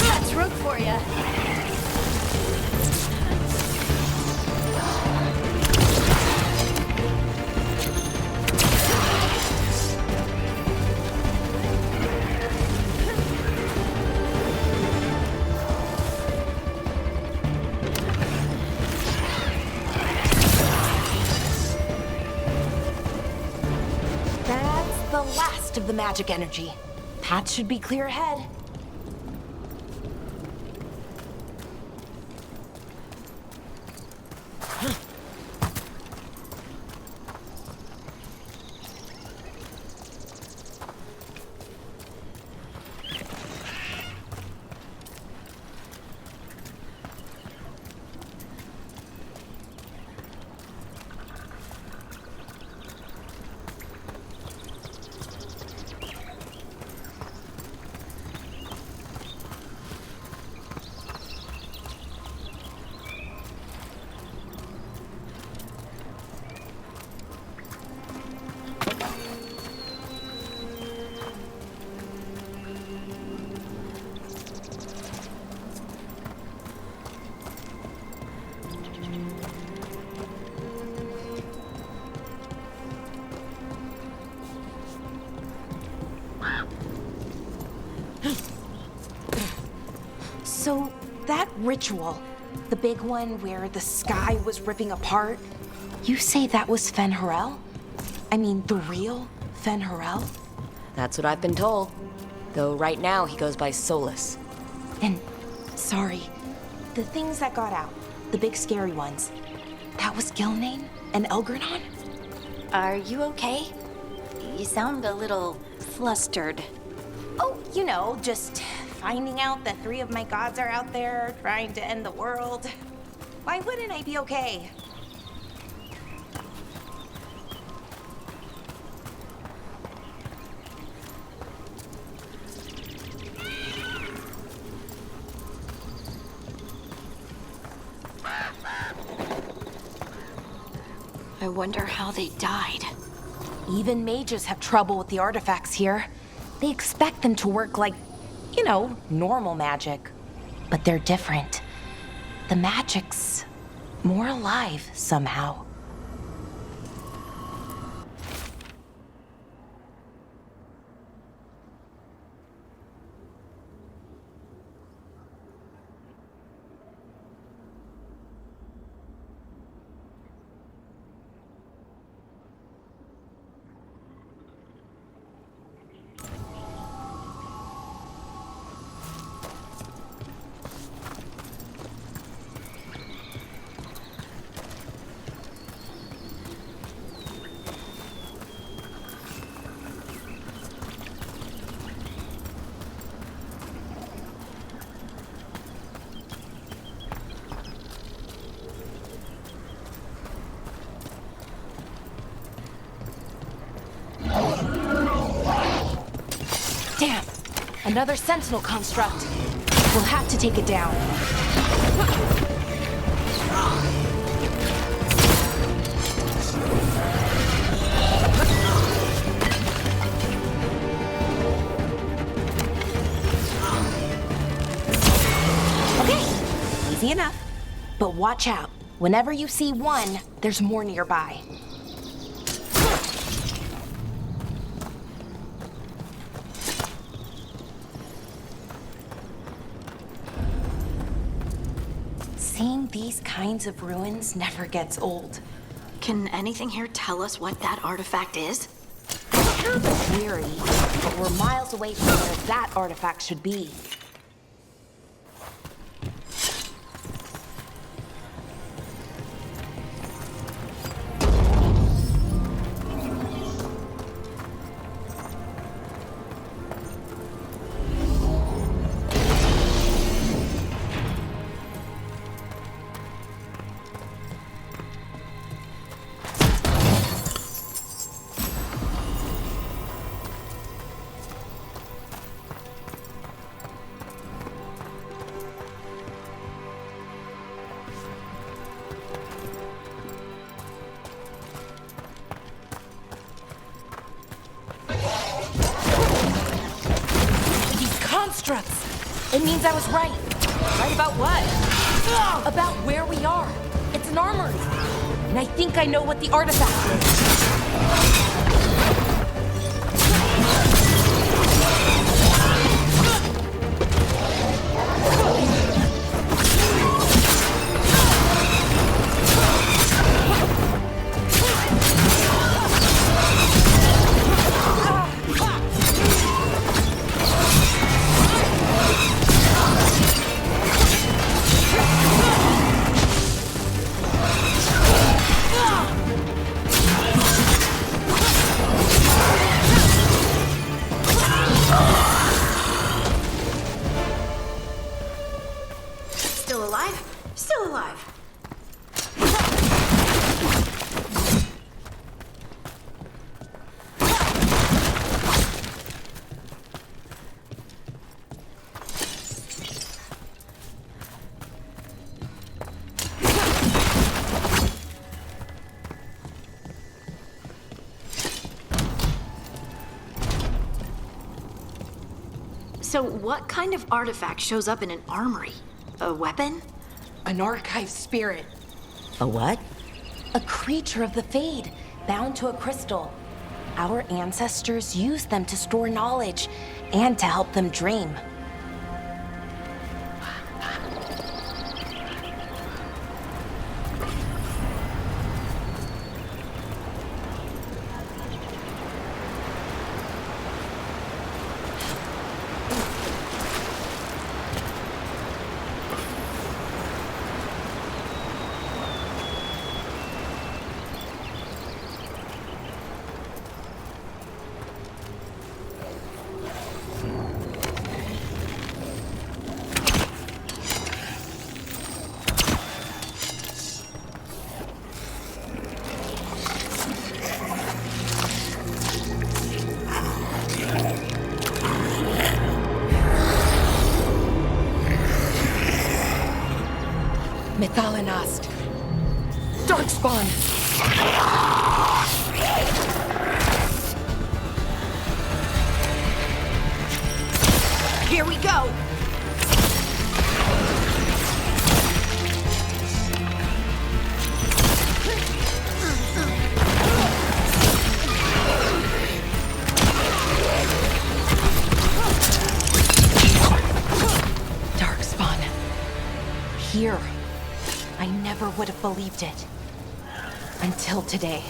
That's root for you. That's the last of the magic energy. Path should be clear ahead. So, that ritual, the big one where the sky was ripping apart, you say that was Fen'Harel? I mean, the real Fen'Harel? That's what I've been told. Though right now he goes by Solus. And, sorry, the things that got out, the big scary ones, that was Gilnane and Elgranon? Are you okay? You sound a little flustered. Oh, you know, just finding out that 3 of my gods are out there trying to end the world. Why wouldn't I be okay? I wonder how they died. Even mages have trouble with the artifacts here. They expect them to work like, you know, normal magic. But they're different. The magic's more alive somehow. Damn! Another sentinel construct. We'll have to take it down. Okay, easy enough. But watch out. Whenever you see one, there's more nearby. Seeing these kinds of ruins never gets old. Can anything here tell us what that artifact is? It's weary, but we're miles away from where that artifact should be. Constructs! It means I was right. Right about what? About where we are. It's an armory. And I think I know what the artifact is. Still alive? Still alive. So what kind of artifact shows up in an armory? A weapon? An archive spirit. A what? A creature of the Fade, bound to a crystal. Our ancestors used them to store knowledge and to help them dream. Darkspawn! Here we go! Darkspawn. Here. I never would have believed it. Until today.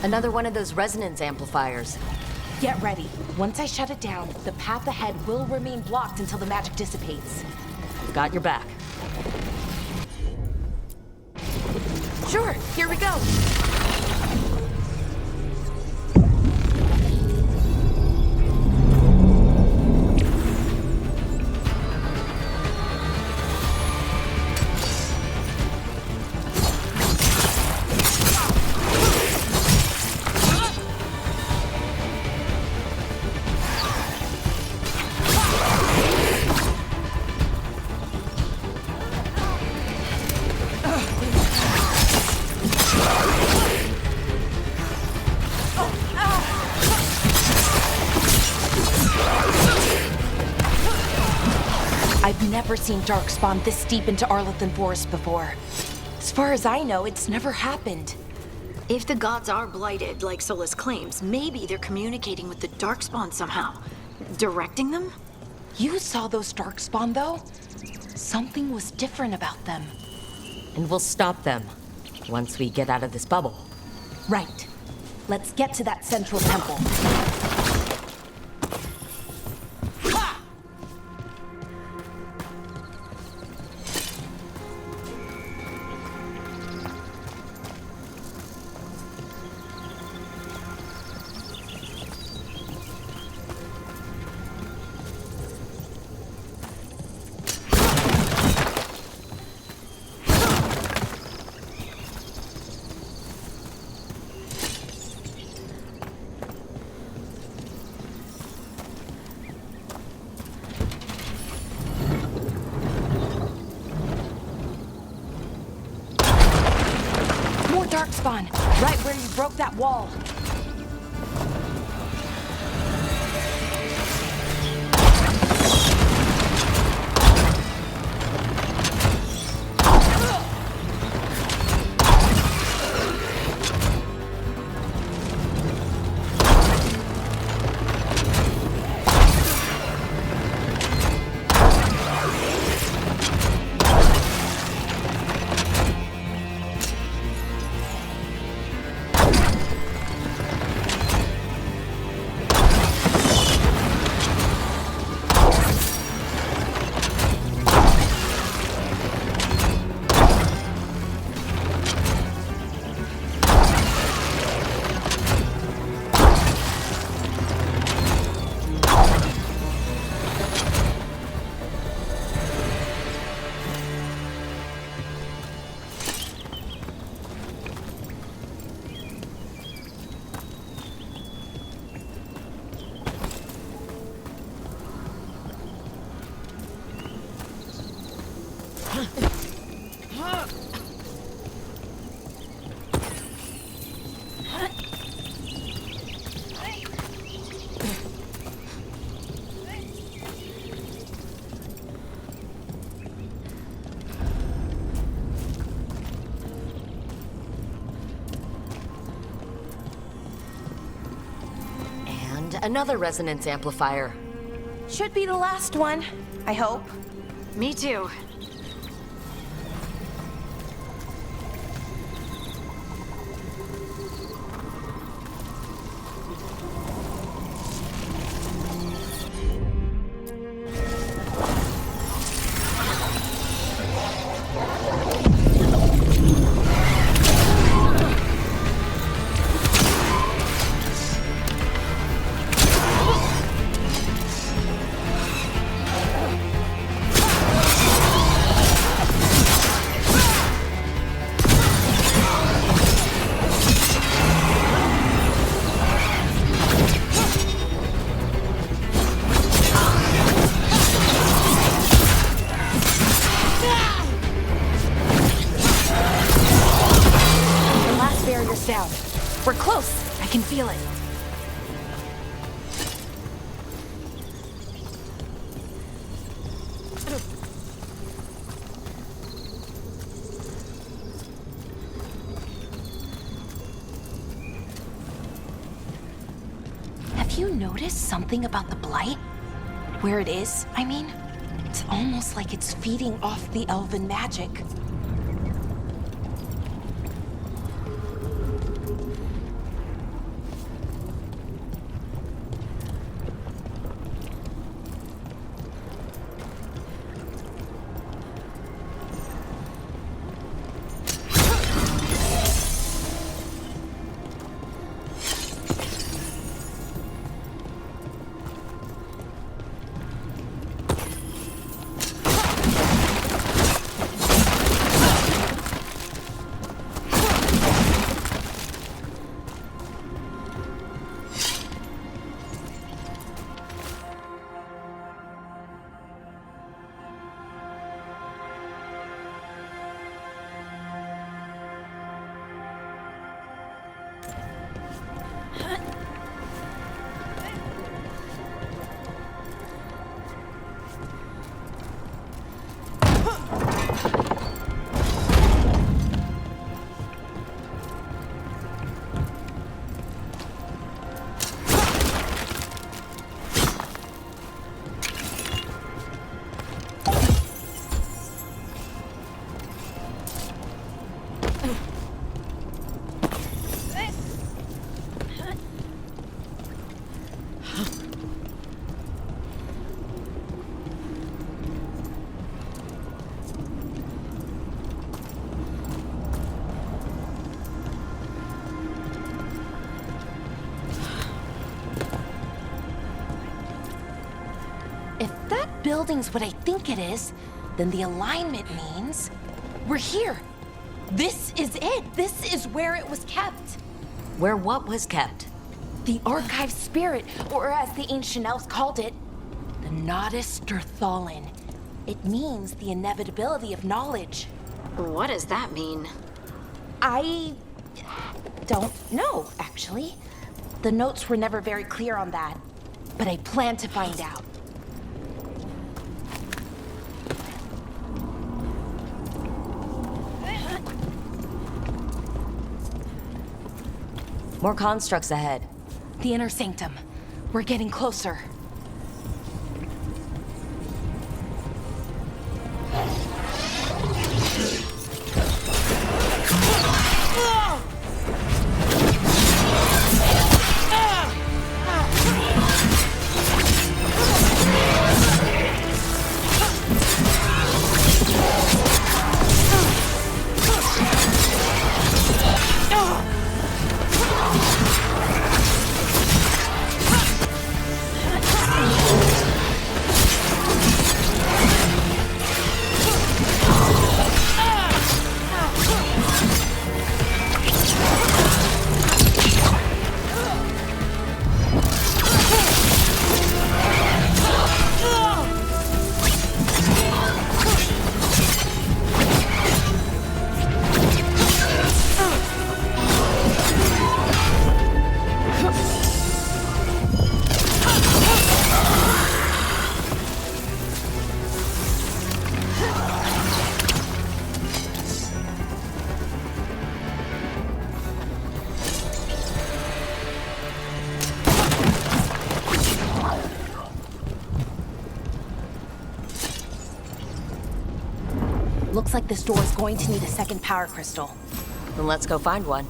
Another one of those resonance amplifiers. Get ready. Once I shut it down, the path ahead will remain blocked until the magic dissipates. Got your back. Sure, here we go. I've never seen Darkspawn this deep into Arlethan Forest before. As far as I know, it's never happened. If the gods are blighted, like Solus claims, maybe they're communicating with the Darkspawn somehow. Directing them? You saw those Darkspawn, though? Something was different about them. And we'll stop them once we get out of this bubble. Right. Let's get to that central temple. Darkspawn, right where you broke that wall. Another resonance amplifier. Should be the last one, I hope. Me too. Down. We're close. I can feel it. Have you noticed something about the blight? Where it is, I mean? It's almost like it's feeding off the elven magic. Building's what I think it is, then the alignment means we're here. This is it. This is where it was kept. Where what was kept? The archive spirit, or as the ancient elves called it, the Nodus Sturthalin. It means the inevitability of knowledge. What does that mean? I don't know, actually. The notes were never very clear on that, but I plan to find out. More constructs ahead. The inner sanctum. We're getting closer. Looks like this door is going to need a second power crystal. Then let's go find one.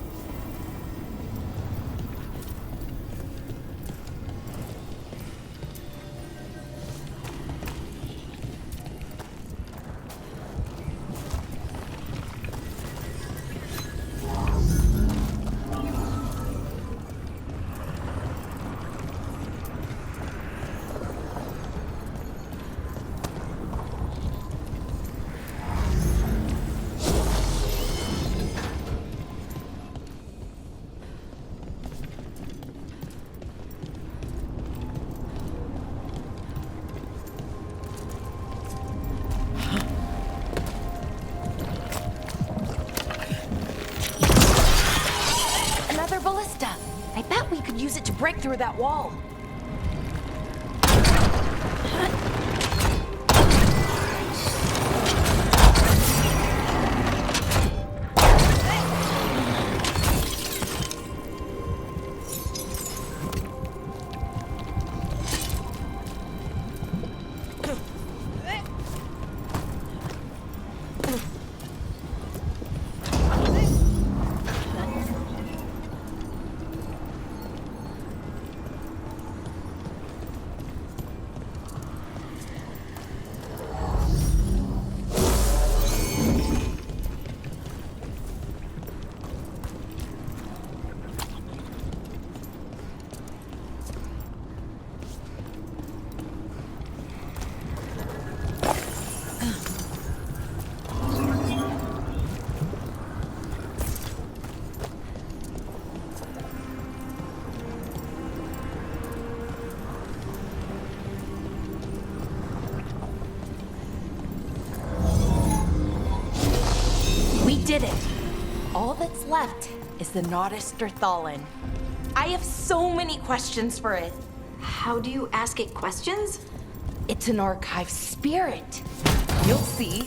Another ballista. I bet we could use it to break through that wall. Did it. All that's left is the Nodus Thalin. I have so many questions for it. How do you ask it questions? It's an archive spirit. You'll see.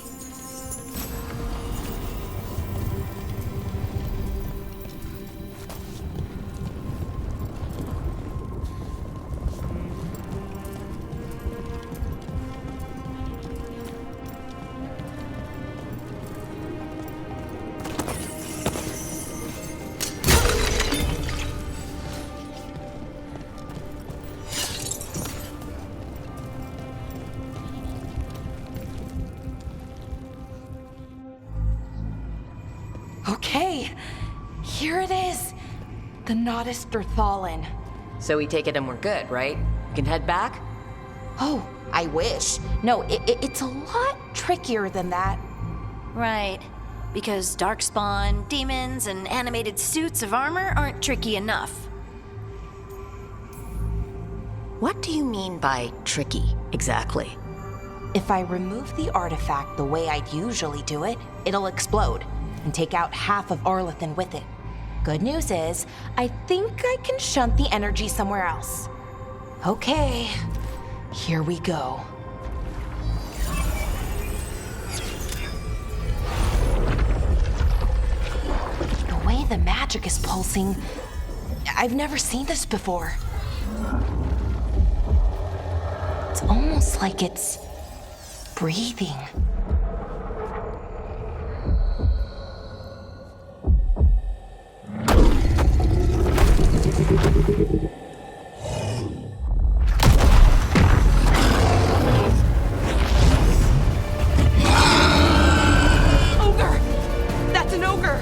Okay, here it is. The Nodus Thalin. So we take it and we're good, right? We can head back? Oh, I wish. No, it's a lot trickier than that. Right. Because darkspawn, demons, and animated suits of armor aren't tricky enough. What do you mean by tricky, exactly? If I remove the artifact the way I'd usually do it, it'll explode and take out half of Arlethan with it. Good news is, I think I can shunt the energy somewhere else. Okay, here we go. The way the magic is pulsing, I've never seen this before. It's almost like it's breathing. Ogre! That's an ogre!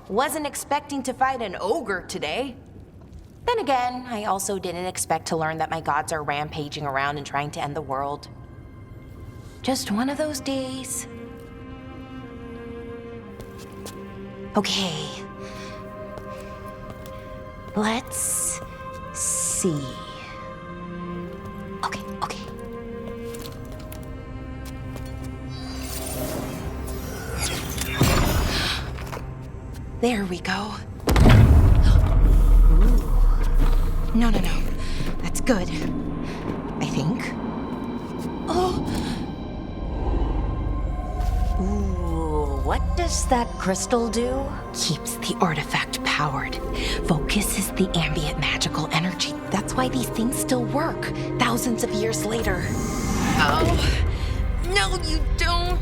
Wasn't expecting to fight an ogre today. Then again, I also didn't expect to learn that my gods are rampaging around and trying to end the world. Just one of those days. Okay. Let's see. Okay. There we go. Ooh. No. That's good. I think. Oh. Ooh, what does that crystal do? Keeps the artifact powered. Focuses the ambient magical energy. That's why these things still work, thousands of years later. Oh. No, you don't.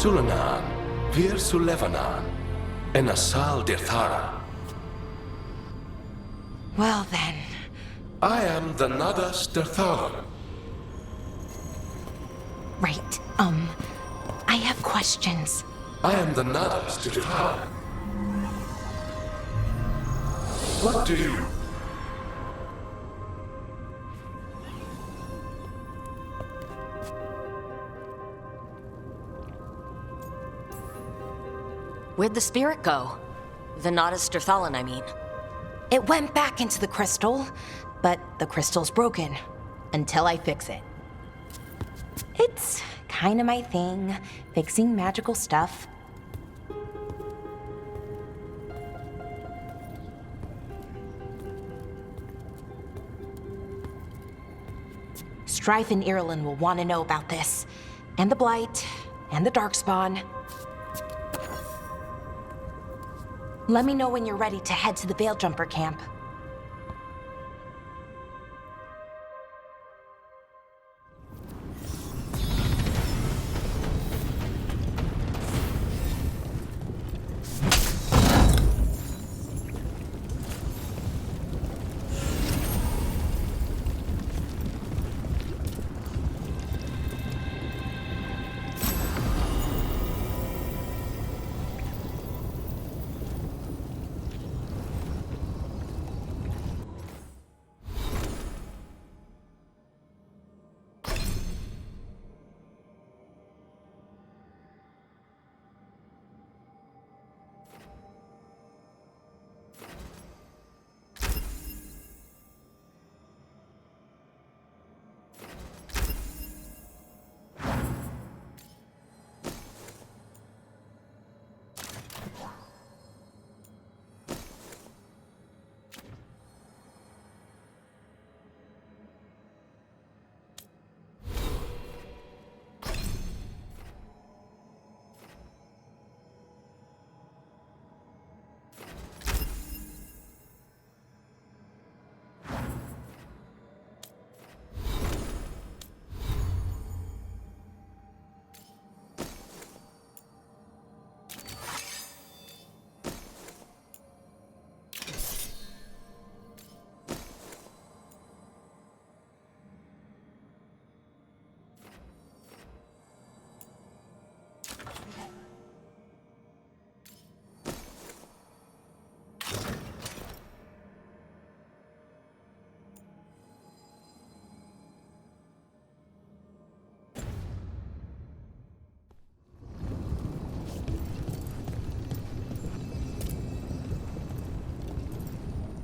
Sulanan, Vir Sulevanan, and Asal Dirthara. Well then. I am the Nadas Dirthara. Right, I have questions. I am the Nadas Dirthara. What do you... Where'd the spirit go? Venatus Dirthalan, I mean. It went back into the crystal, but the crystal's broken. Until I fix it. It's kinda my thing, fixing magical stuff. Strife and Irulan will want to know about this. And the Blight, and the Darkspawn. Let me know when you're ready to head to the Veil Jumper camp.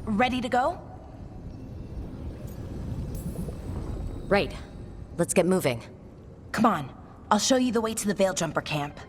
Ready to go? Right. Let's get moving. Come on. I'll show you the way to the Veil Jumper camp.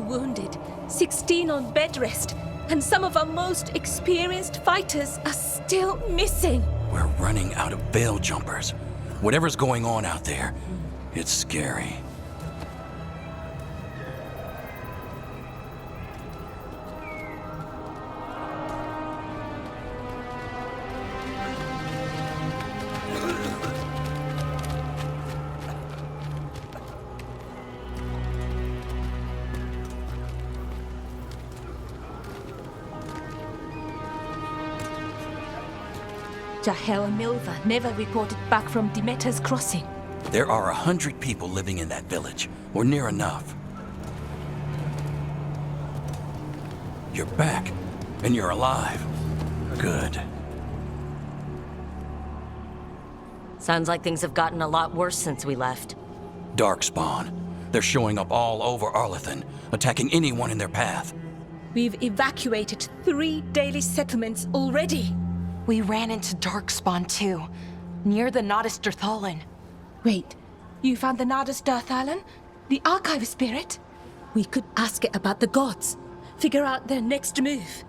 Wounded, 16 on bed rest, and some of our most experienced fighters are still missing. We're running out of veil jumpers. Whatever's going on out there, it's scary. Jahel and Milva never reported back from Demeter's crossing. There are 100 people living in that village, or near enough. You're back, and you're alive. Good. Sounds like things have gotten a lot worse since we left. Darkspawn. They're showing up all over Arlethan, attacking anyone in their path. We've evacuated 3 daily settlements already. We ran into Darkspawn too, near the Nodus Dirthalan. Wait, you found the Nodus Dirthalan? The archive spirit? We could ask it about the gods. Figure out their next move.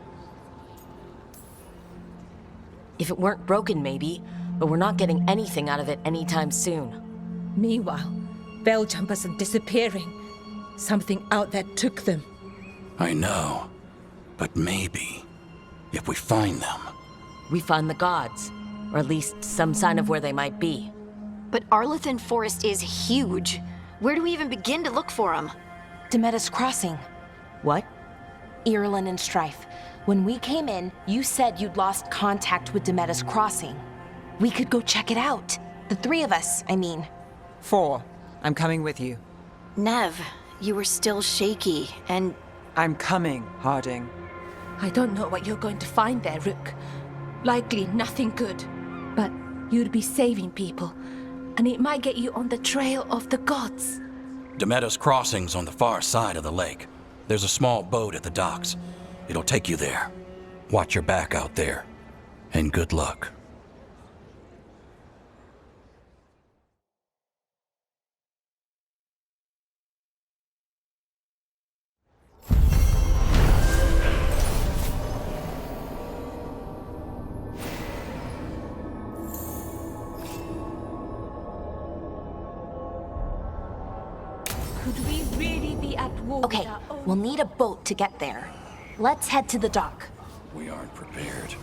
If it weren't broken, maybe, but we're not getting anything out of it anytime soon. Meanwhile, veil jumpers are disappearing. Something out there took them. I know, but maybe, if we find them... We find the gods, or at least some sign of where they might be. But Arlethan Forest is huge. Where do we even begin to look for them? Demeter's Crossing. What? Irulan and Strife. When we came in, you said you'd lost contact with Demeter's Crossing. We could go check it out. The 3 of us, I mean. 4. I'm coming with you. Nev, you were still shaky, and... I'm coming, Harding. I don't know what you're going to find there, Rook. Likely nothing good. But you'd be saving people, and it might get you on the trail of the gods. Demeter's Crossing's on the far side of the lake. There's a small boat at the docks. It'll take you there. Watch your back out there. And good luck. Could we really be at war Okay, with our own... we'll need a boat to get there. Let's head to the dock. We aren't prepared.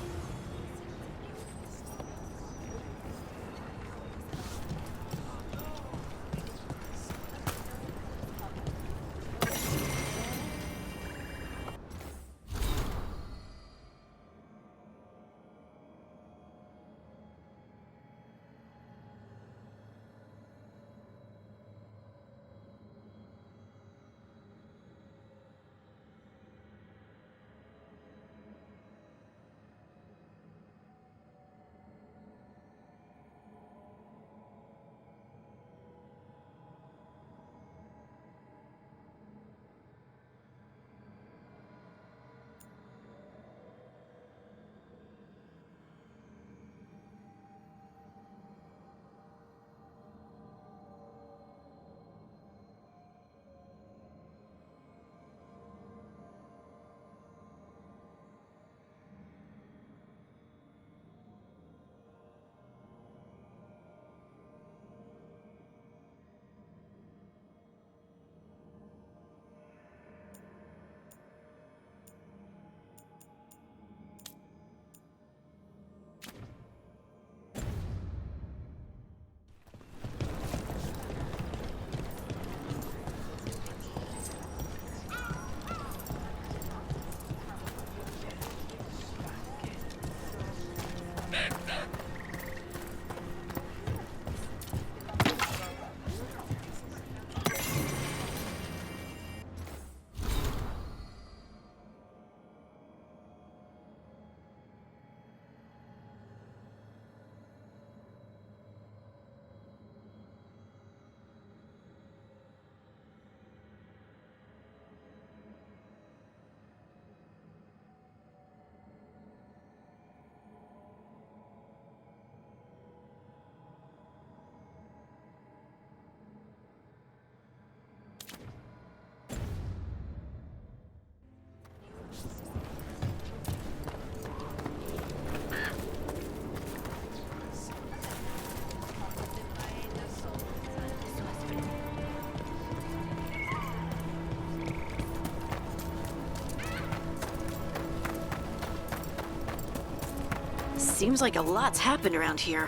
Seems like a lot's happened around here.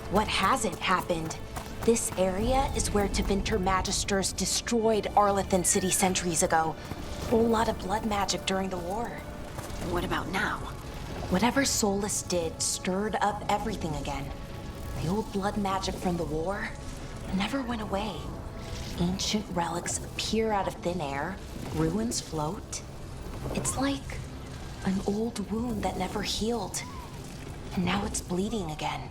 What hasn't happened? This area is where Tevinter Magisters destroyed Arlethan City centuries ago. A whole lot of blood magic during the war. And what about now? Whatever Solus did stirred up everything again. The old blood magic from the war never went away. Ancient relics appear out of thin air, ruins float. It's like an old wound that never healed, and now it's bleeding again.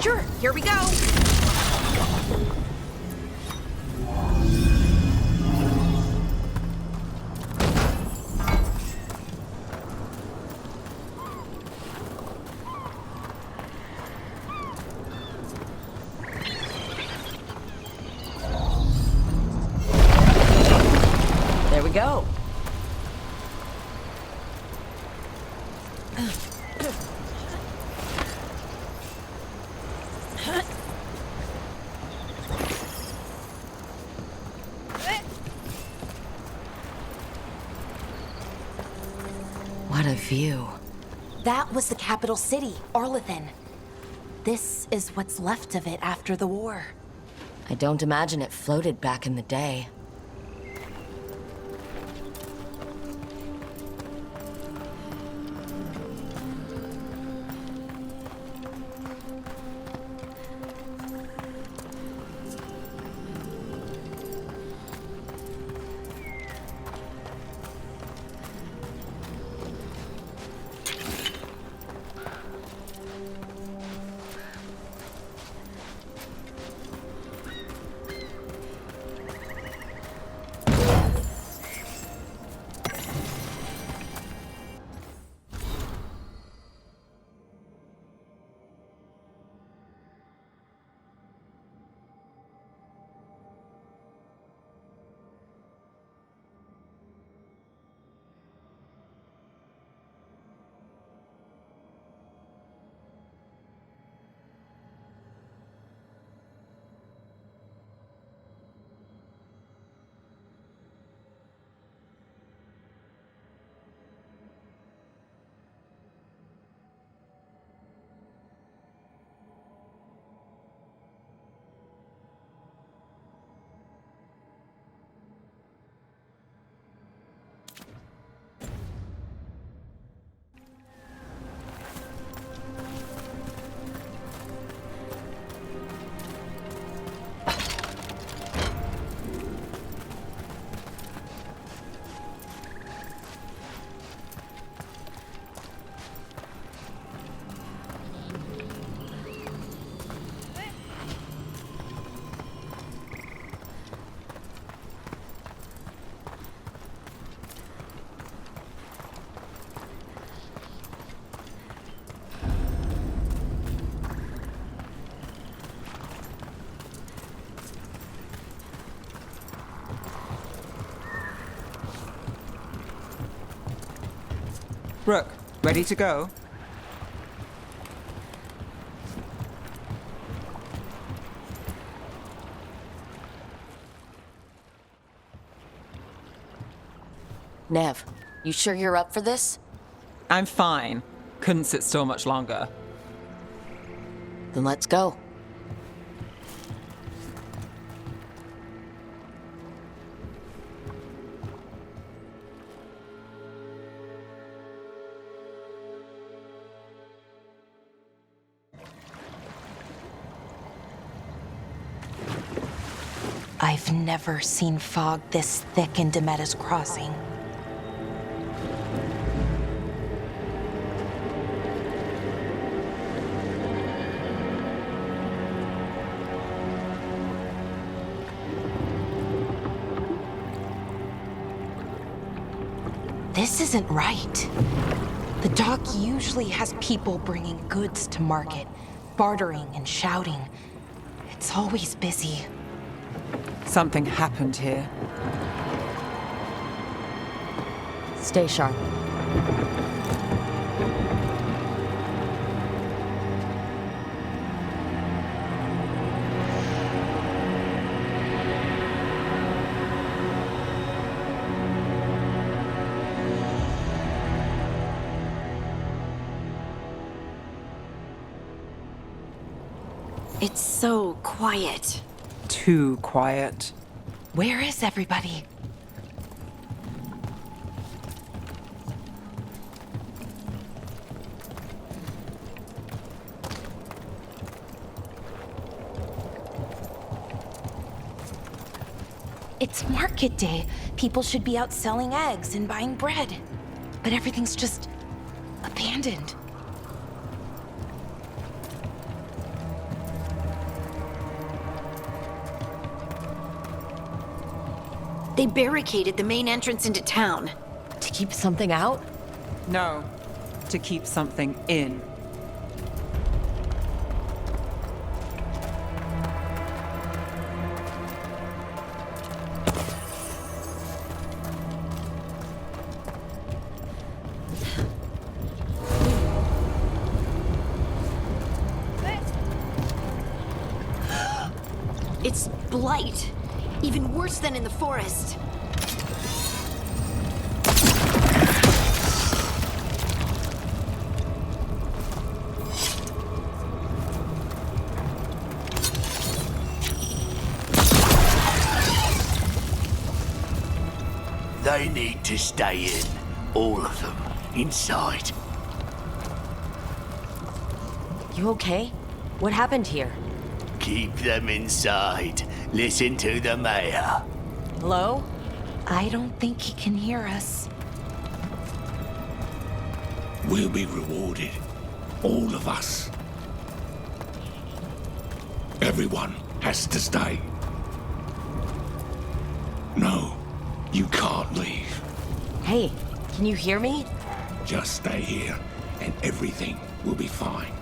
Sure, here we go. There we go. What a view. That was the capital city, Arlethan. This is what's left of it after the war. I don't imagine it floated back in the day. Rook, ready to go? Nev, you sure you're up for this? I'm fine. Couldn't sit still much longer. Then let's go. I've never seen fog this thick in Demetta's Crossing. This isn't right. The dock usually has people bringing goods to market, bartering and shouting. It's always busy. Something happened here. Stay sharp. It's so quiet. Too quiet. Where is everybody? It's market day. People should be out selling eggs and buying bread. But everything's just abandoned. They barricaded the main entrance into town. To keep something out? No, to keep something in. It's blight. Even worse than in the forest. They need to stay in. All of them. Inside. You okay? What happened here? Keep them inside. Listen to the mayor. Hello? I don't think he can hear us. We'll be rewarded. All of us. Everyone has to stay. No, you can't leave. Hey, can you hear me? Just stay here, and everything will be fine.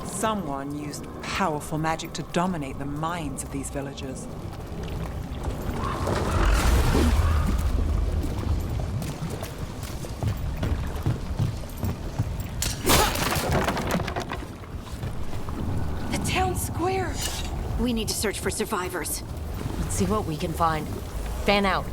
Someone used powerful magic to dominate the minds of these villagers. The town square! We need to search for survivors. Let's see what we can find. Fan out.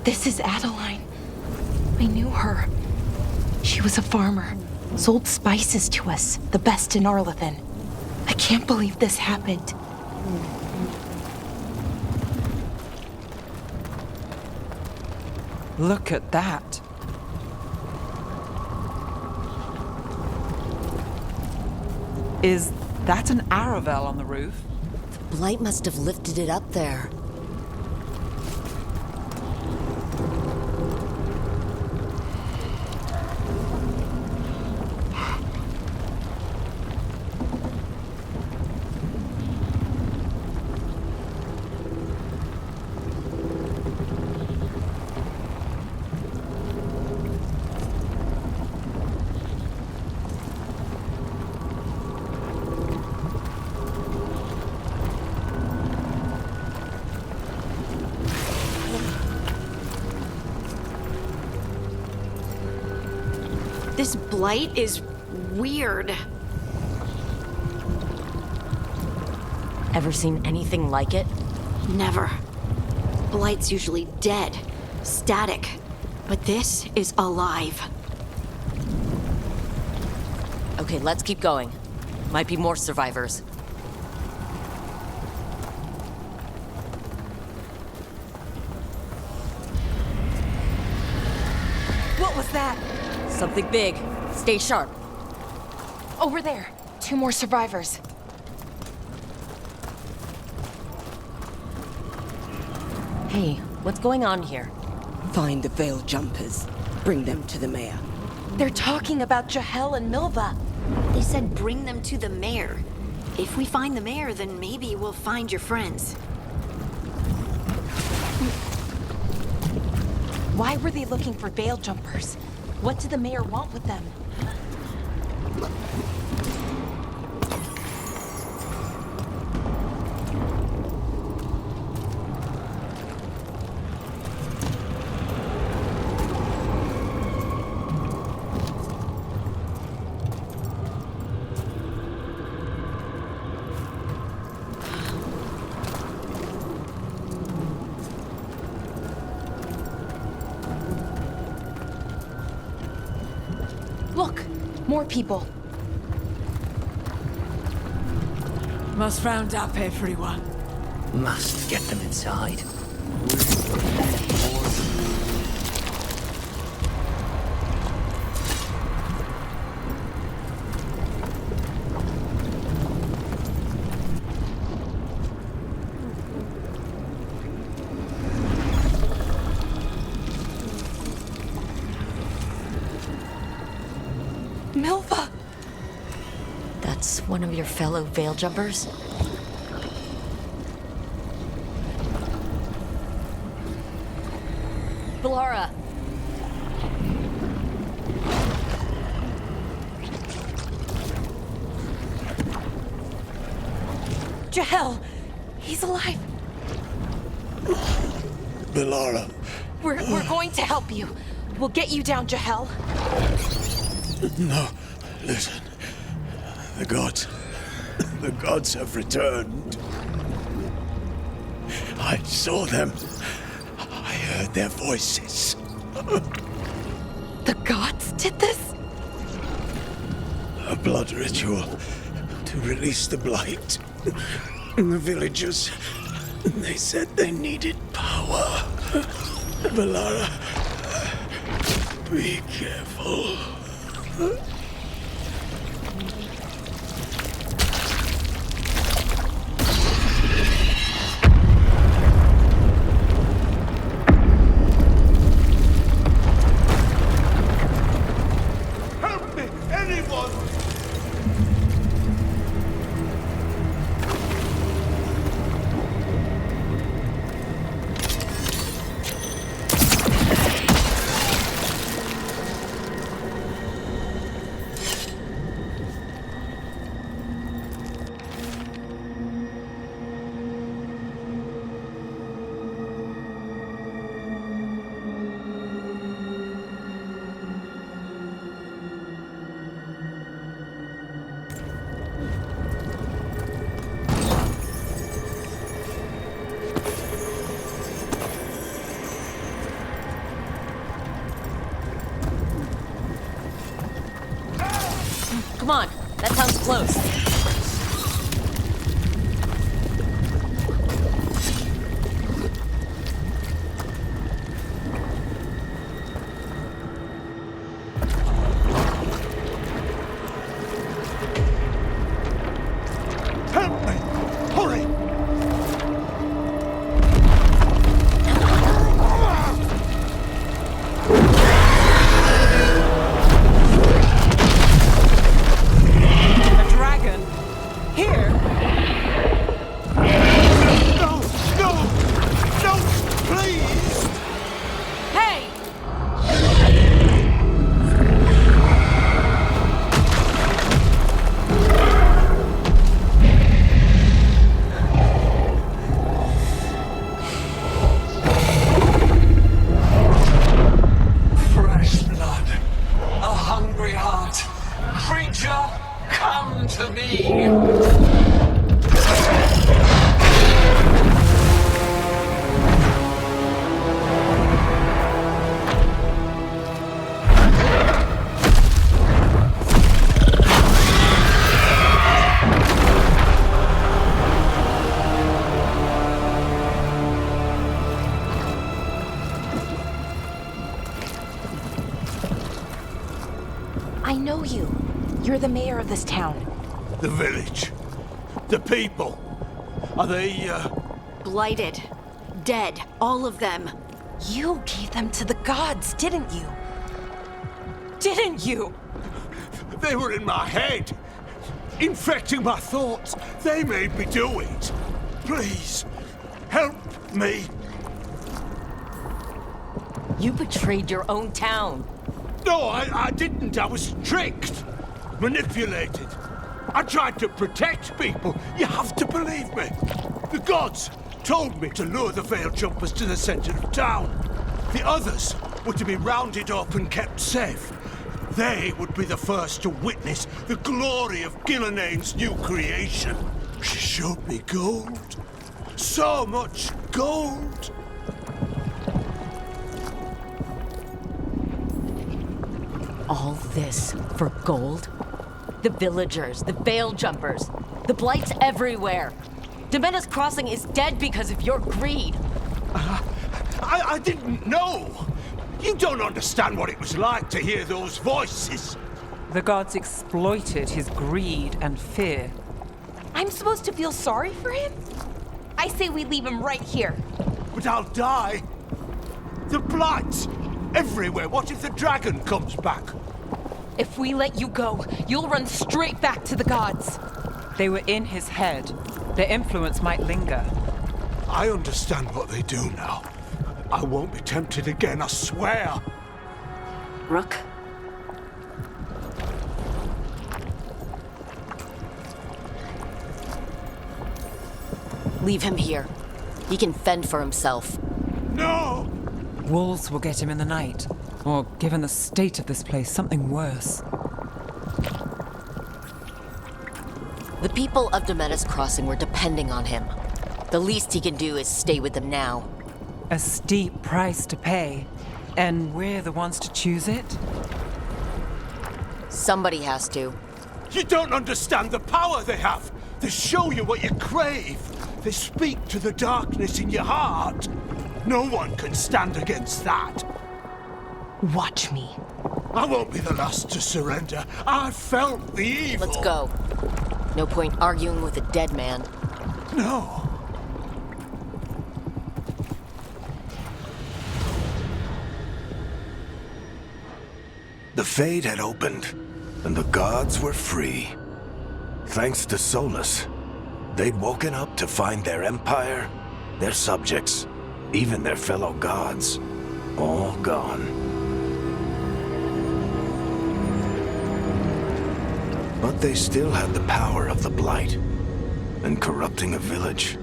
This is Adeline. I knew her. She was a farmer, sold spices to us, the best in Arlathan. I can't believe this happened. Look at that. Is that an Aravel on the roof? Blight must have lifted it up there. This blight is weird. Ever seen anything like it? Never. Blight's usually dead, static. But this is alive. Okay, let's keep going. Might be more survivors. What was that? Something big. Stay sharp. Over there. 2 more survivors. Hey, what's going on here? Find the veil jumpers. Bring them to the mayor. They're talking about Jahel and Milva. They said bring them to the mayor. If we find the mayor, then maybe we'll find your friends. Why were they looking for veil jumpers? What did the mayor want with them? Look! More people. Must round up everyone. Must get them inside. Milva! That's one of your fellow veil jumpers? Laura! Jahel! He's alive! Belara. We're going to help you. We'll get you down, Jahel. No, listen. The gods have returned. I saw them. I heard their voices. The gods did this? A blood ritual to release the blight. The villagers, they said they needed power. Belara, be careful. Help me! Anyone! Come on, that sounds close. Help me! Hurry! A dragon? Here? No! No! No! Please! Hey! Fresh blood, a hungry heart. Creature, come to me. I know you. You're the mayor of this town. The village. The people. Are they, Blighted. Dead. All of them. You gave them to the gods, didn't you? Didn't you? They were in my head. Infecting my thoughts. They made me do it. Please, help me. You betrayed your own town. No, I didn't. I was tricked. Manipulated. I tried to protect people. You have to believe me. The gods told me to lure the Veil Jumpers to the center of town. The others were to be rounded up and kept safe. They would be the first to witness the glory of Gilnenane's new creation. She showed me gold. So much gold. All this for gold? The villagers, the Veil Jumpers, the blights everywhere. Demena's Crossing is dead because of your greed. I didn't know. You don't understand what it was like to hear those voices. The gods exploited his greed and fear. I'm supposed to feel sorry for him? I say we leave him right here. But I'll die. The blights everywhere. What if the dragon comes back? If we let you go, you'll run straight back to the gods. They were in his head. Their influence might linger. I understand what they do now. I won't be tempted again, I swear. Rook? Leave him here. He can fend for himself. No! Wolves will get him in the night. Or, given the state of this place, something worse. The people of Demena's Crossing were depending on him. The least he can do is stay with them now. A steep price to pay. And we're the ones to choose it? Somebody has to. You don't understand the power they have. They show you what you crave. They speak to the darkness in your heart. No one can stand against that. Watch me. I won't be the last to surrender. I felt the evil. Let's go. No point arguing with a dead man. No. The Fade had opened, and the gods were free. Thanks to Solus, they'd woken up to find their empire, their subjects, even their fellow gods, all gone. But they still had the power of the Blight, and corrupting a village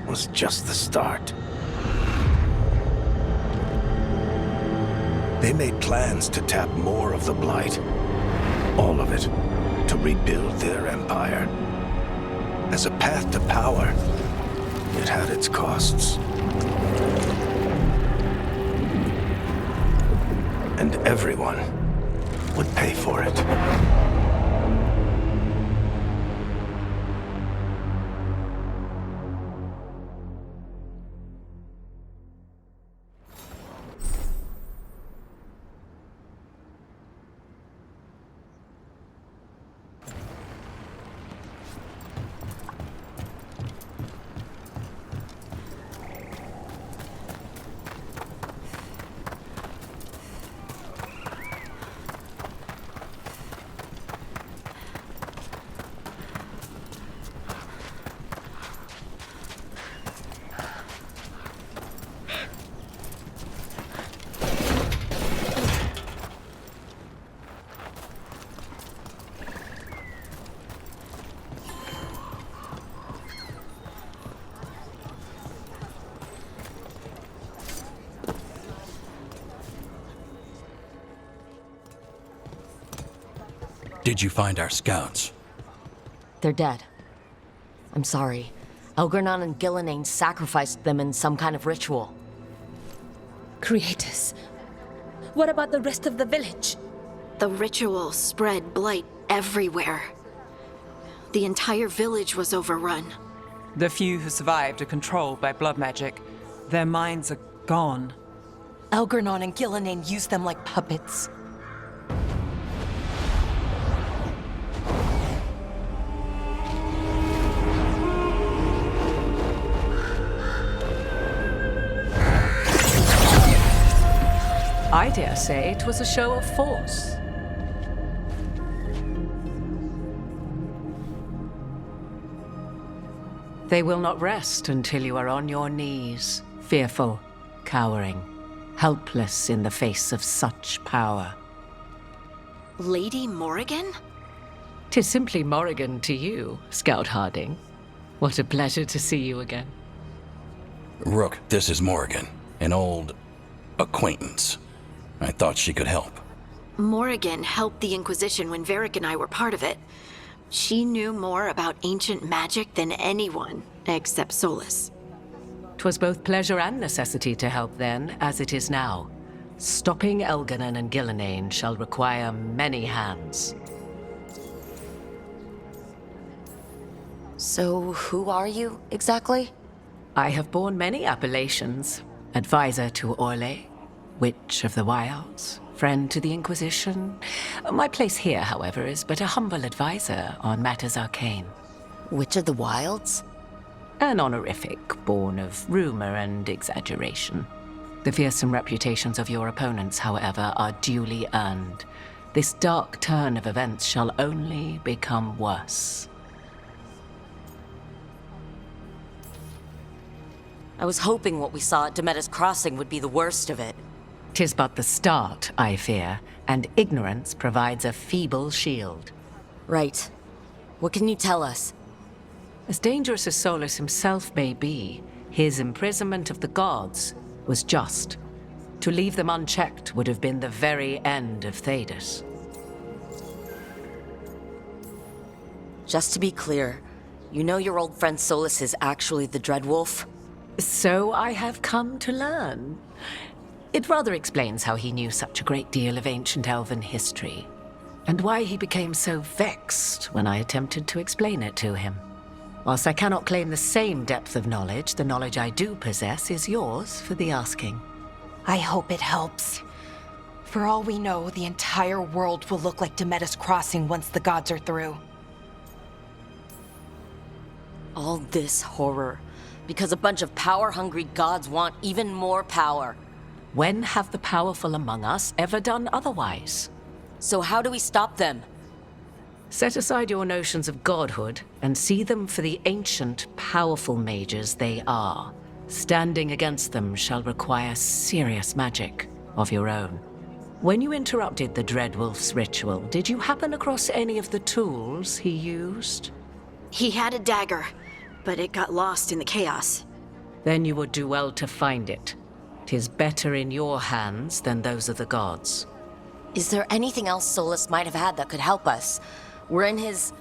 was just the start. They made plans to tap more of the Blight, all of it, to rebuild their empire. As a path to power, it had its costs. And everyone would pay for it. Did you find our scouts? They're dead. I'm sorry. Elgornon and Gillenane sacrificed them in some kind of ritual. Creators. What about the rest of the village? The ritual spread blight everywhere. The entire village was overrun. The few who survived are controlled by blood magic. Their minds are gone. Elgornon and Gillenane used them like puppets. I dare say it was a show of force. They will not rest until you are on your knees, fearful, cowering, helpless in the face of such power. Lady Morrigan? 'Tis simply Morrigan to you, Scout Harding. What a pleasure to see you again. Rook, this is Morrigan, an old acquaintance. I thought she could help. Morrigan helped the Inquisition when Varric and I were part of it. She knew more about ancient magic than anyone, except Solus. 'Twas both pleasure and necessity to help then, as it is now. Stopping Elganon and Gillenane shall require many hands. So, who are you, exactly? I have borne many appellations. Advisor to Orle, Witch of the Wilds, friend to the Inquisition. My place here, however, is but a humble advisor on matters arcane. Witch of the Wilds? An honorific born of rumor and exaggeration. The fearsome reputations of your opponents, however, are duly earned. This dark turn of events shall only become worse. I was hoping what we saw at Demeter's Crossing would be the worst of it. 'Tis but the start, I fear, and ignorance provides a feeble shield. Right. What can you tell us? As dangerous as Solus himself may be, his imprisonment of the gods was just. To leave them unchecked would have been the very end of Thedas. Just to be clear, you know your old friend Solus is actually the Dreadwolf? So I have come to learn. It rather explains how he knew such a great deal of ancient elven history, and why he became so vexed when I attempted to explain it to him. Whilst I cannot claim the same depth of knowledge, the knowledge I do possess is yours for the asking. I hope it helps. For all we know, the entire world will look like Demeter's Crossing once the gods are through. All this horror, because a bunch of power-hungry gods want even more power. When have the powerful among us ever done otherwise? So how do we stop them? Set aside your notions of godhood and see them for the ancient, powerful mages they are. Standing against them shall require serious magic of your own. When you interrupted the Dreadwolf's ritual, did you happen across any of the tools he used? He had a dagger, but it got lost in the chaos. Then you would do well to find it. 'Tis better in your hands than those of the gods. Is there anything else Solus might have had that could help us? We're in his...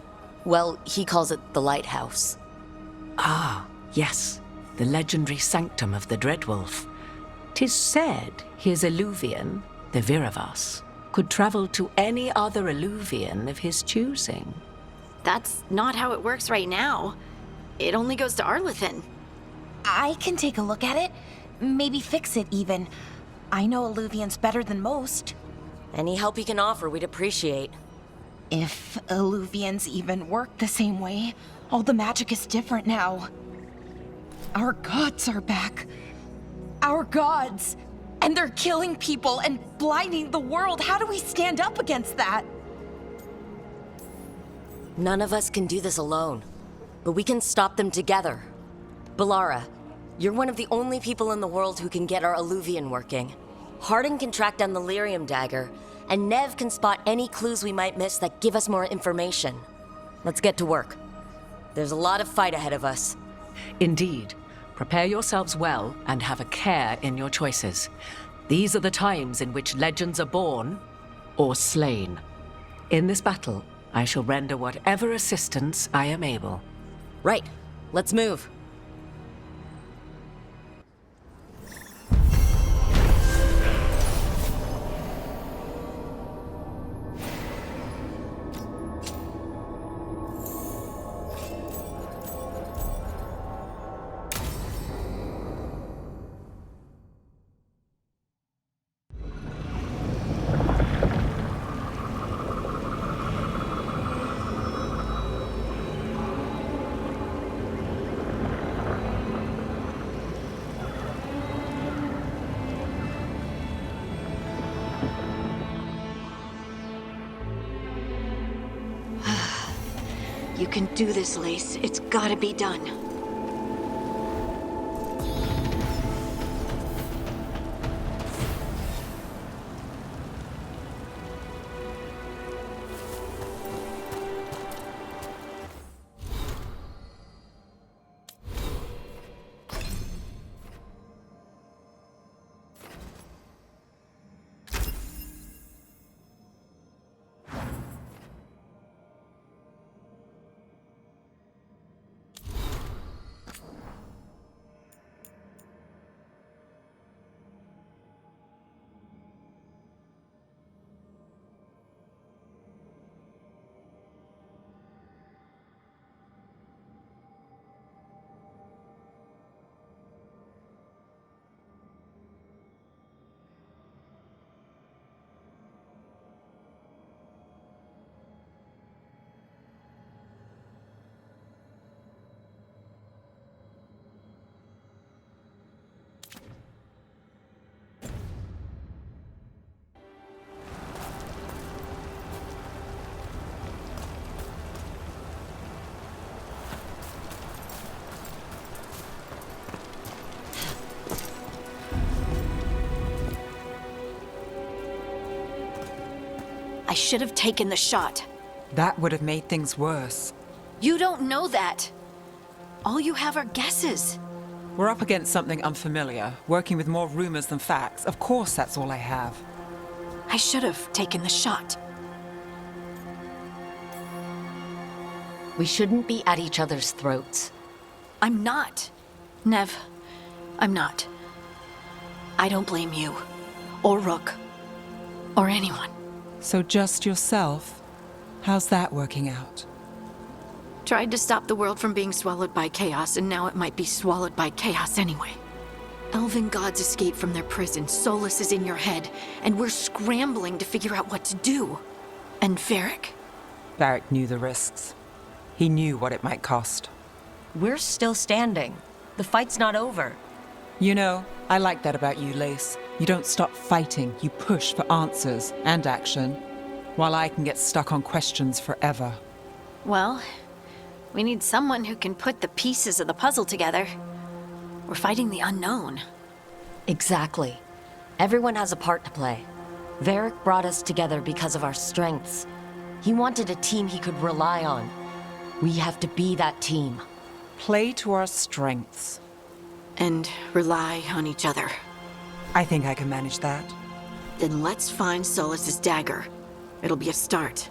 well, he calls it the lighthouse. Ah, yes. The legendary sanctum of the Dreadwolf. 'Tis said his Illuvian, the Viravas, could travel to any other Illuvian of his choosing. That's not how it works right now. It only goes to Arlethan. I can take a look at it. Maybe fix it, even. I know Illuvians better than most. Any help you can offer, we'd appreciate. If Illuvians even work the same way, all the magic is different now. Our gods are back. Our gods! And they're killing people and blinding the world. How do we stand up against that? None of us can do this alone, but we can stop them together. Balara, you're one of the only people in the world who can get our Illuvian working. Harding can track down the Lyrium dagger, and Nev can spot any clues we might miss that give us more information. Let's get to work. There's a lot of fight ahead of us. Indeed. Prepare yourselves well and have a care in your choices. These are the times in which legends are born or slain. In this battle, I shall render whatever assistance I am able. Right. Let's move. You can do this, Lace. It's gotta be done. I should have taken the shot. That would have made things worse. You don't know that. All you have are guesses. We're up against something unfamiliar, working with more rumors than facts. Of course, that's all I have. I should have taken the shot. We shouldn't be at each other's throats. I'm not. Nev, I'm not. I don't blame you, or Rook, or anyone. So just yourself? How's that working out? Tried to stop the world from being swallowed by chaos, and now it might be swallowed by chaos anyway. Elven gods escaped from their prison, Solus is in your head, and we're scrambling to figure out what to do. And Varric? Varric knew the risks. He knew what it might cost. We're still standing. The fight's not over. You know, I like that about you, Lace. You don't stop fighting, you push for answers and action, while I can get stuck on questions forever. Well, we need someone who can put the pieces of the puzzle together. We're fighting the unknown. Exactly. Everyone has a part to play. Varric brought us together because of our strengths. He wanted a team he could rely on. We have to be that team. Play to our strengths. And rely on each other. I think I can manage that. Then let's find Solus's dagger. It'll be a start.